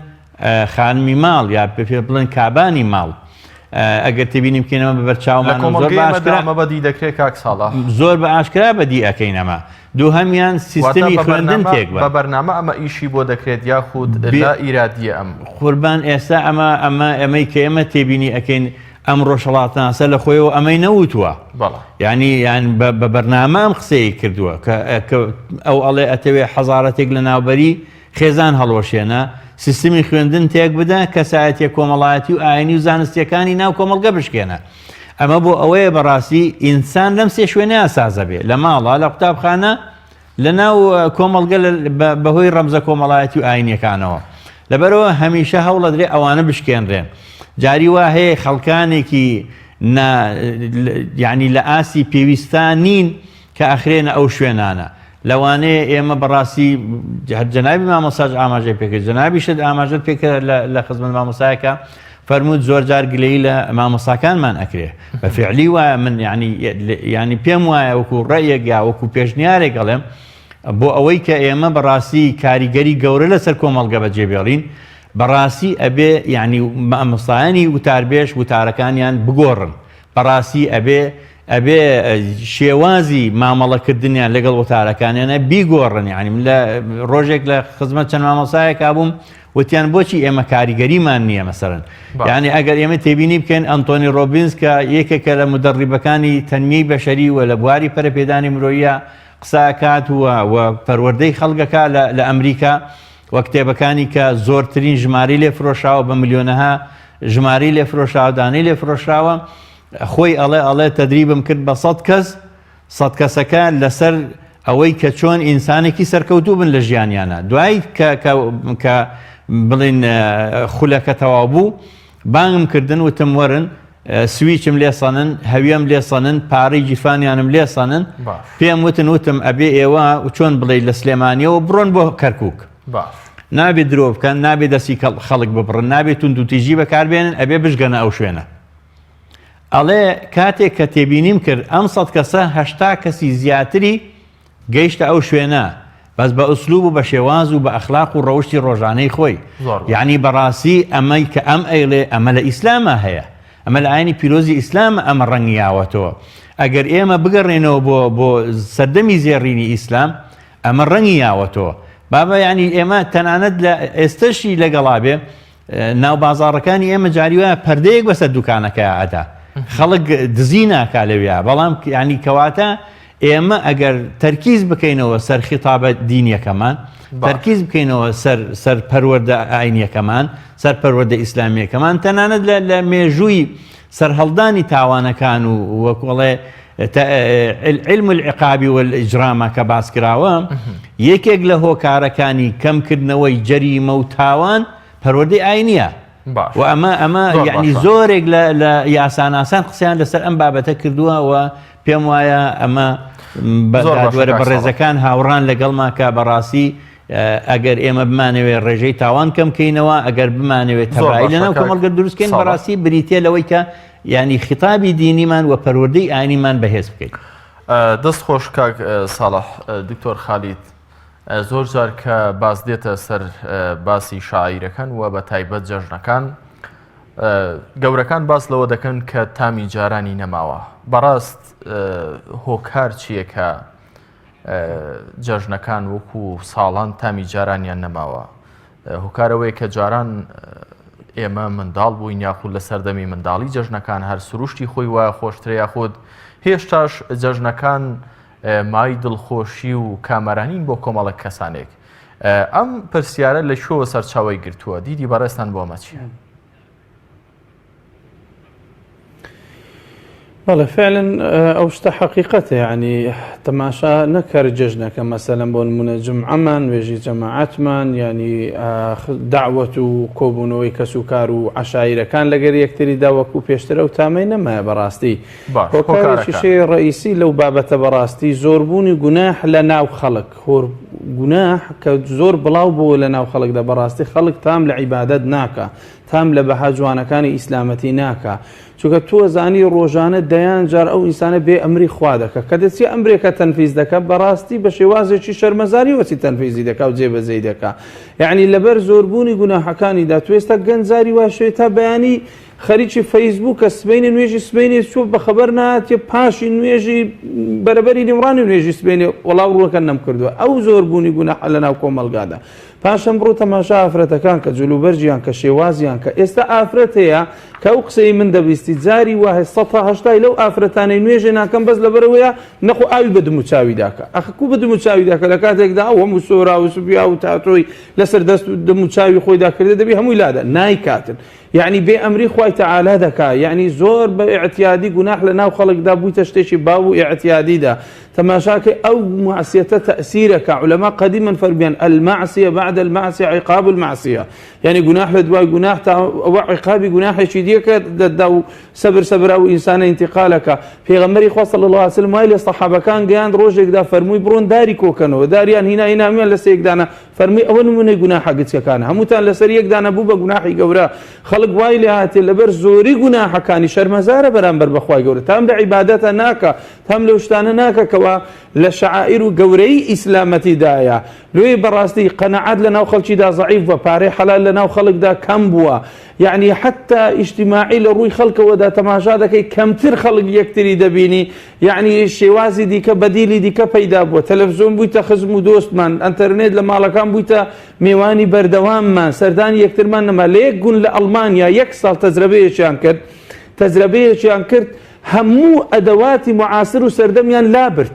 B: خانمی ماڵ یا پێ بڵێن کابانی ماڵ. ئەگەر تبینی بکەینەوە بە بەرچاومان زۆر بە ئاشکرا بەدی ئەەکەینەمە. دووهەمیان سیستەمی خوێندن تێک
A: بە بەرنامە ئەمە ئیشی بۆ دەکرێت یاخود لا ئیرادیە ئەم
B: قوربان ئێستا ئەمەی کە ئێمە تێبینی ئەەکەین ئەم ڕۆژهەڵاتناسە لە خۆیەوە ئەمەی نەوتووە، ینی بە بەرنامە ئەم قسەی کردووە کە ئەو ئەڵێ ئەتەوێ حەزارەتێک لە ناوبەری خێزان هەڵۆشێنە، سیستمی خوێندن تێک بدە، کەسایەتیە کۆمەڵایەتی و ئاینی و زانستیەکانی ناو کۆمەڵگە بشکێنە. ئەمە بۆ ئەوەیە بەڕاستی ئینسان لەم سێ شوێنە ئاسازە بێ، لە ماڵە، لە قوتابخانە، لە ناو کۆمەڵگە بەهۆی ڕەمزە کۆمەڵایەتی و ئاینیەکانەوە. لەبەرەوە هەمیشە هەوڵە درێ ئەوانە بشکێنرێن. جاری وا هەیە خەڵکانێکی یعنی لە ئاسی پێویستان نین کە ئەخرێنە ئەو شوێنانە. لەوانەیە ئێمە بەڕاستی جەنابی مامۆستاش ئاماژەی پێکرد، جەنابیشت ئاماژەت پێکرد لە خزمەت مامۆستایەکە، فەرمووت زۆر جار گلەیی لە مامۆستاکانمان ئەکرێ. بە فعلی وایە من ینی پێم وایە وەکو ڕێیەک یا وەکو پێشنیارێک گەڵێم بۆ ئەوەی کە ئێمە بەڕاستی کاریگەری گەورە لەسەر کۆمەڵگە بەجێبێڵین، بەڕاستی ئەبێ یعنی مامۆستایانی وتاربێش وتارەکانیان بگۆڕن، بەڕاستی ئەبێ شێوازی مامەڵەکردنیان لەگەڵ وتارەکانیانە بیگۆڕن. یعنی لە ڕۆژێک لە خزمەت چەند مامۆستایەک بووم وتیان بۆچی ئێمە کاریگەریمان نییە مەسەرەن. یعنی ئەگەر ئێمە تێبینی بکەین ئەنتۆنی ڕۆبینز کە یەکێکە لە مدەڕیبەکانی تەنمیەی بەشەری و لە بواری پەرەپێدانی مرۆیە قساکات و پەروەردەی خەڵگەکە لە ئەمریکا و کتێبەکانی کە زۆرترین ژماری لێ فرۆشاوە بە ملیۆنەها ژماری لێ فرۆشاوە، دانەی لێ فرۆشراوە، خۆی ئەڵێ تەدریبم کرد بە 100 کەس، 100 کەسەکە لەسەر ئەوەی کە چۆن ئینسانێکی سەرکەوتوو بن لە ژیانیانە. دوای کە بڵین خولەکە تەواو بوو بانگم کردن وتم وەرن سویچم لێسەنن، هەویەم لێسەنن، پارەی جیفانیانم لێسەنن، پێم وتم ئەبێ ئێوە چۆن بڵێ لە سلێمانیەوە بڕۆن بۆ کەرکووک، نابێت درۆ بکەن، نابێت دەستی خەڵک ببڕن، نابێت تونند و تیژی بەکاربێنن، ئەبێ بشگەنە ئەو شوێنە. ئەڵێ کاتێک کە تێبینیم کرد ئەم 100 کەسە 80 کەسی زیاتری گەیشتە ئەو شوێنە، بەس بە ئوسلوب و بە شێواز و بە ئەخلاق و ڕەوشی ڕۆژانەی خۆی. یعنی بەڕاستی ئەمەی کە ئەم ئەیڵێ ئەمە لە ئیسلامە هەیە، ئەمە لە ئاینی پیرۆزی ئیسلامە ئەمە ڕەنگیاوەتەوە. ئەگەر ئێمە بگەڕێنەوە بۆ سەردەمی زێڕینی ئیسلام ئەمە ڕەنگیاوەتەوە. بابە یعنی ئێمە تەنانەت لە ئێستەشی لەگەڵا بێ ناو بازاڕەکانی ئێمە جاری وایە پەردەیەک بەسەر دوکانەکە ئەدا، خەڵک دزی ناکا لەوێ، بەڵام ینی کەواتە ئێمە ئەگەر تەرکیز بکەینەوە سەر خیتابە دینیەکەمان، تەرکیز بکەینەوە سەر پەروەردە ئاینیەکەمان، سەر پەروەردە ئیسلامیەکەمان، تەنانەت لە مێژووی سەرهەڵدانی تاوانەکان و وەکوڵێ علم العقابی والإجرامە کە باس کراوە، یەکێک لە هۆکارەکانی کەمکردنەوەی جەریمە و تاوان پەروەردەی ئاینیە. و ئەمە یعنی زۆرێک لە یاساناسان قسەیان لەسەر ئەم بابەتە کردووە و پێم وایە ئەمە بەدادوەرە بەڕێزەکان هاوڕان لەگەڵما کە بەڕاستی ئەگەر ئێمە بمانەوێت ڕێژەی تاوان کەم کەینەوە ئەگەر بمانەوێت تەبعی لەناو کۆمەڵگە دروستکەین بەڕاستی بریتە لەوەی کە ینی خیتابی دینیمان و پەروەردەی ئاینیمان بەهێز بکەین.
A: دەست خۆش کاک ساڵح دکتۆر خالید زۆر جار کە باس دێتە سەر باسی شاعیرەکان و بە تایبەت جەژنەکان گەورەکان باس لەوە دەکەن کە تامی جارانی نەماوە. بەڕاست هۆکار چییە کە جەژنەکان وەکو ساڵان تامی جارانیان نەماوە؟ هۆکارەوەی کە جاران ئێمە منداڵ بووین یاخود لە سەردەمی منداڵی جەژنەکان هەر سروشتی خۆی وایە خۆشترە یاخود هێشتاش جەژنەکان مای دڵخۆشی و کامەرانین بۆ کۆمەڵک کەسانێک. ئەم پرسیارە لە شۆوە سەرچاوی گرتووە دیدی بەڕێستان بۆ ئەمە چییە؟
C: بەڵێ فعلا ئەو شتە حەقیقەتە یعنی تەماشا نەکەر جەژنەکە مەسەلەن بۆ نمونە جمعەمان نوێژی جەماعەتمان ینی داوەت و کۆبوونەوەی کەس و کار و عەشایرەکان لەگەر یەکتریدا وەکو پێشترە و تامەی نەمایە بەڕاستی. هۆکارێکی شەی ڕئیسی لەو بابەتە بەڕاستی زۆربوونی گوناح لە ناو خەڵک گوناح کە زۆر بڵاو بووە لە ناو خەڵکدا بەڕاستی خەڵک تام لە عیبادەت ناکە تام لە بەها جوانەکانی ئیسلامەتی ناکە چونکە تۆ زانی ڕۆژانە دەیان جار ئەو ئینسانە بێ ئەمری خوا دەکە کە دەچی ئەمرێکە تەنفیز دەکە بەڕاستی بە شێوازێکی شەرمەزاری وەچی تەنفیزی دەکا و جێبەجێی دەکا. یعنی لەبەر زۆربوونی گوناحەکانیدا تو ئێستا گەنجاری واشوێ تا بەیانی خەریکی فەیسبووکە سبەینی نوێژی سبەینی چۆ بەخەبەر ناتێ پاشی نوێژی بەرەبەری نیمڕانی نوێژی سبەینی وەڵاو ڕووەکە نەم کردووە ئەو زۆربوونی گوناح لەناو کۆمەڵگادا. پاشەم بڕۆ تەماشا ئافرەتەکان کە جلوبەرجیان کە شێوازیان کە ئێستا ئافرەت هەیە کە ئەو قسەی من دەبیستی جاری وایە 180 لەو ئافرەتانەی نوێژێ ناکەم بەس لەبەرەوەیە نەخۆ ئاوی بە دم و چاوی داکە ئەخکو بە دم و چاوی داکە لە کاتێکدا ئەو هەموو سۆرا و سوبیا و تاتۆی لەسەر دەست و دم و چاوی خۆی داکردێ دەبی هەمووی لادە نایکاتن یعنی بێ ئەمری خوای تەعالا دەکا یعنی زۆر بە ئیعتیادی گوناح لە ناو خەڵکدا بوویتە شتێکی باو و ئیعتیادیدا تەماشاکە ئەو معسیەتە تەئسیرەکە علەما قەدیمەن فەرمیان المعسیە بعد المعسیە عقاب المعسیە یعنی گوناح لە دوای گوناح تا ئەوە عقابی گوناحێکی دیکە دەدا و سەبر ئەو ئینسانە ئینتیقالەکە. پێغەمبەری خوا صلی الله علیه وسلم وای لە سەحابەکان گەیاند ڕۆژێکدا فەرمووی بڕۆن داری کۆکەنەوە داریان هینامیان لەسەر یەکدانە فەرمی ئەوە نمونەی گوناحە گچکەکانە هەمووتان لەسەر یەکدانە بوو بە گوناحی گەورە خەڵک وای لێ هاتێ لەبەر زۆری گوناحەکانی شەرمەزارە بەرامبەر بەخوای گەورە تام لە عیبادەتە ناکە تام لەو شتانە ناکە کەوا لە شعائیر و گەورەی ئیسلامەتیدایە لێ بەڕاستی قەنەعەت لە ناو خەڵکیدا ضعیف بووە پارەی حەلال لە ناو خەڵکدا کەم بووە یعنی حتا ئیجتیماعی لە ڕووی خەڵکەوەدا تەماشا دەکەی کەمتر خەڵک یەکتری دەبینی یعنی شێوازی دیکە بەدیلی دیکە پەیدا بووە تەلەڤیزۆن بوویتە خزم و دۆستمان ئەنتەرنێت لە ماڵەکان بوویتە میوانی بەردەواممان سەردانی یەکترمان نەما لە یەک گون لە ئەڵمانیا 1 ساڵ تەجربەیەکیان کرد هەموو ئەدەواتی معاسر و سەردەمیان لابرد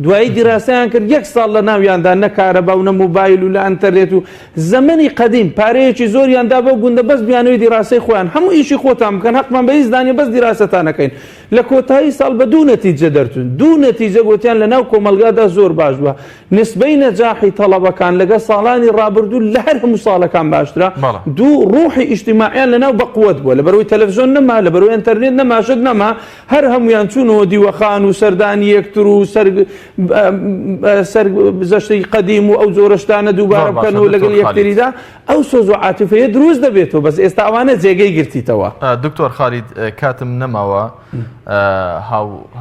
C: دوایی دیراسەیان کرد 1 ساڵ لە ناویاندا نەکارەبا و نە موبایل و لە ئەنتەرنێت و زەمەنی قەدیم پارەیەکی زۆریاندا بە گوندە بەس بیانەوەی دیراسەی خۆیان هەموو ئیشی خۆتان بکەن حەقمان بە هیچ دانێ بەس دیراسەتانەکەین لە کۆتایی ساڵ بە دوو نەتیجە دەرتون دوو نەتیجە گوتیان لە ناو کۆمەلگادا زۆر باش بووە نسبەی نەجاحی تەڵەبەکان لەگە ساڵانی ڕابردوو لە هەر هەموو ساڵەکان باشترە دوو ڕوحی ئیجتیماعیان لەناو بەقووەت بووە لەبەرەوەی تەلەڤیزۆن نەما لەبەرەوەی ئەنتەرنێت نەماشت نەما هەر هەمویان چوونەوە دیوەخان و سەردانی یەکتر و سەر زەشتەی قەدیم و ئەو زۆرەشتانە دووبارە بکەنەوە لەگەڵ یەکتریدا ئەو سۆز و عاتیفەیە دروست دەبێتەوە بەس ئێستا ئەوانە جێگەی گرتیتەوە.
A: دکتۆر خالید کاتم نەماوە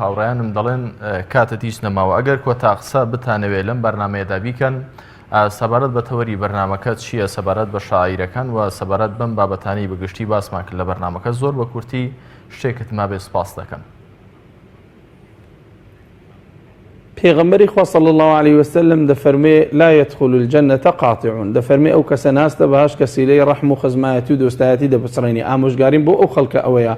A: هاوڕێیانم دەڵێن کاتت هیچ نەماوە ئەگەر کۆتا قسە بتانەوێت لەم بەرنامەیەدا بیکەن سەبارەت بە تەوەری بەرنامەکە چییە سەبارەت بە شاعیرەکان و سەبارەت بەم بابەتانی بەگشتی باسمان کرد لە بەرنامەکە زۆر بە کورتی شتێکت ما بێ سپاس دەکەن.
C: پێغەمبەری خوا صلی الله عليه وسلم دەفەرمێ لا يدخل الجنة قاطعون دەفەرمێ ئەو کەسە ناستە بەهاش کە سیلەی ڕەحم و خزمایەتی و دۆستایەتی دەبچڕێنی ئامۆژگاریم بۆ ئەو خەڵکە ئەوەیە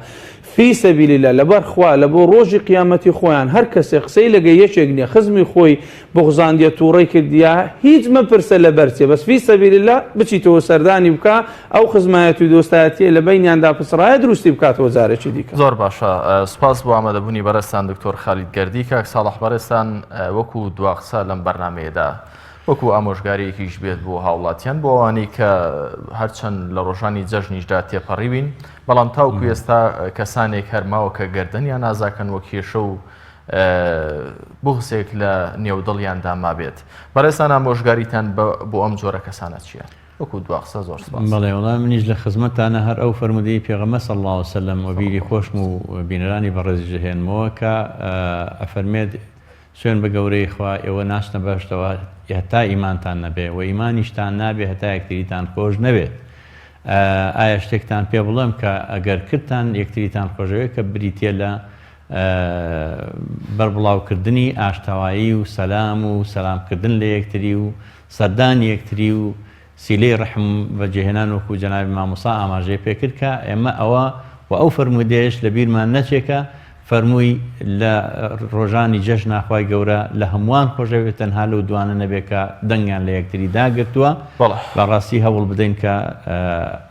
C: فی سەبیل الله لەبەر خوا لە بۆ ڕۆژی قیامەتی خۆیان هەر کەسێ قسەی لەگە یەکێک نییە خزمی خۆی بغزاندیە تووڕەی کردیا هیچ مەپرسە لە بەرچێ بەس فی سەبیل الله بچیتەوە سەردانی بکە ئەو خزمایەتی و دۆستایەتیە لە بەینیاندا پسڕایە دروستی بکاتەوە جارێکی دیکە.
A: زۆر باشە سپاس بۆ ئامادەبوونی بەڕێستان دکتۆر خالید گەردی کاک ساڵح بەڕێستان وەکو دواقسە لەم بەرنامەیەدا وەکو ئامۆژگاریەکیش بێت بۆ هاوڵاتیان بۆ ئەوانەی کە هەرچەند لە ڕۆژانی جەژنیشدا تێپەڕیوین بەڵام تاوکو ئێستا کەسانێک هەرماوە کە گەردەنیان نازاکەن وە کێشە و بغزێک لە نێودڵیاندا مابێت. بەڕێستان ئامۆژگاریتان بۆ ئەم جۆرە کەسانە چییە؟ وەکو دواقسە زۆر سپاس.
B: بەڵێ وەڵام منیش لە خزمەتانە هەر ئەو فەرمودەی پێغەمبەر صلی الله علیه وسلم و بیری خۆشم و بینەرانی بەڕێز ژەهێنمەوە کە ئەفەرمێت سوێن بە گەورەی خوا ئێوە ناچنە بەهەشتەوە هەتا ئیمانتان نەبێ و ئیمانیشتان نابێ هەتا یەکتریتان خۆش نەبێت. ئایا شتێکتان پێ بڵێم کە ئەگەر کردتان یەکتریتان خۆشەوێ کە بریتە لە بەربڵاوکردنی ئاشتەوایی و سەلام و سەلامکردن لە یەکتری و سەردانی یەکتری و سیلەی ڕەحم بەجێهێنان وەکو جەنابی مامۆستا ئاماژەی پێکرد کە ئێمە ئەوە و ئەو فەرمودەیەش لە بیرمان نەچێکە فەرمووی لە ڕۆژانی جەژن ئاخوای گەورە لە هەمووان خۆشەوێت تەنها لەو دوانە نەبێت کە دەنگیان لە یەکتری داگرتووە. بەڕاستی هەوڵ بدەین کە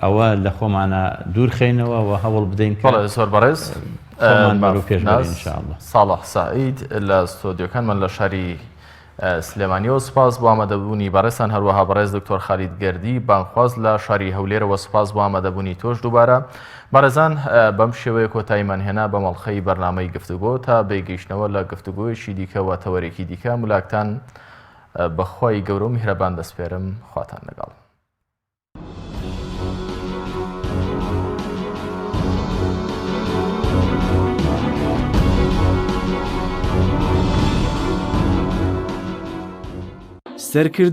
B: ئەوە لە خۆمانە دوورخێنەوە و هەوڵ بدەین
A: زۆر بەڕێز
B: پێشناز
A: ساڵح سعید لە ستۆدیۆکانمان لە شاری سلێمانیەوە سپاس بۆ ئامادەبوونی بەڕێستان هەروەها بەڕێز دکتۆر خالید گەردی بانخواز لە شاری هەولێرەوە سپاس بۆ ئامادەبوونی تۆش دووبارە. بەڕێزان بەم شێوەیە کۆتاییمان هێنا بە مەڵخەی بەرنامەی گفتوگۆ تا بێگەیشتنەوە لە گفتوگۆیەکی دیکە واتەوەرێکی دیکە ملاکتان بەخوای گەورە و میهرەبان دەسپێرم. خواتان لەگەڵ.
D: سەرکرد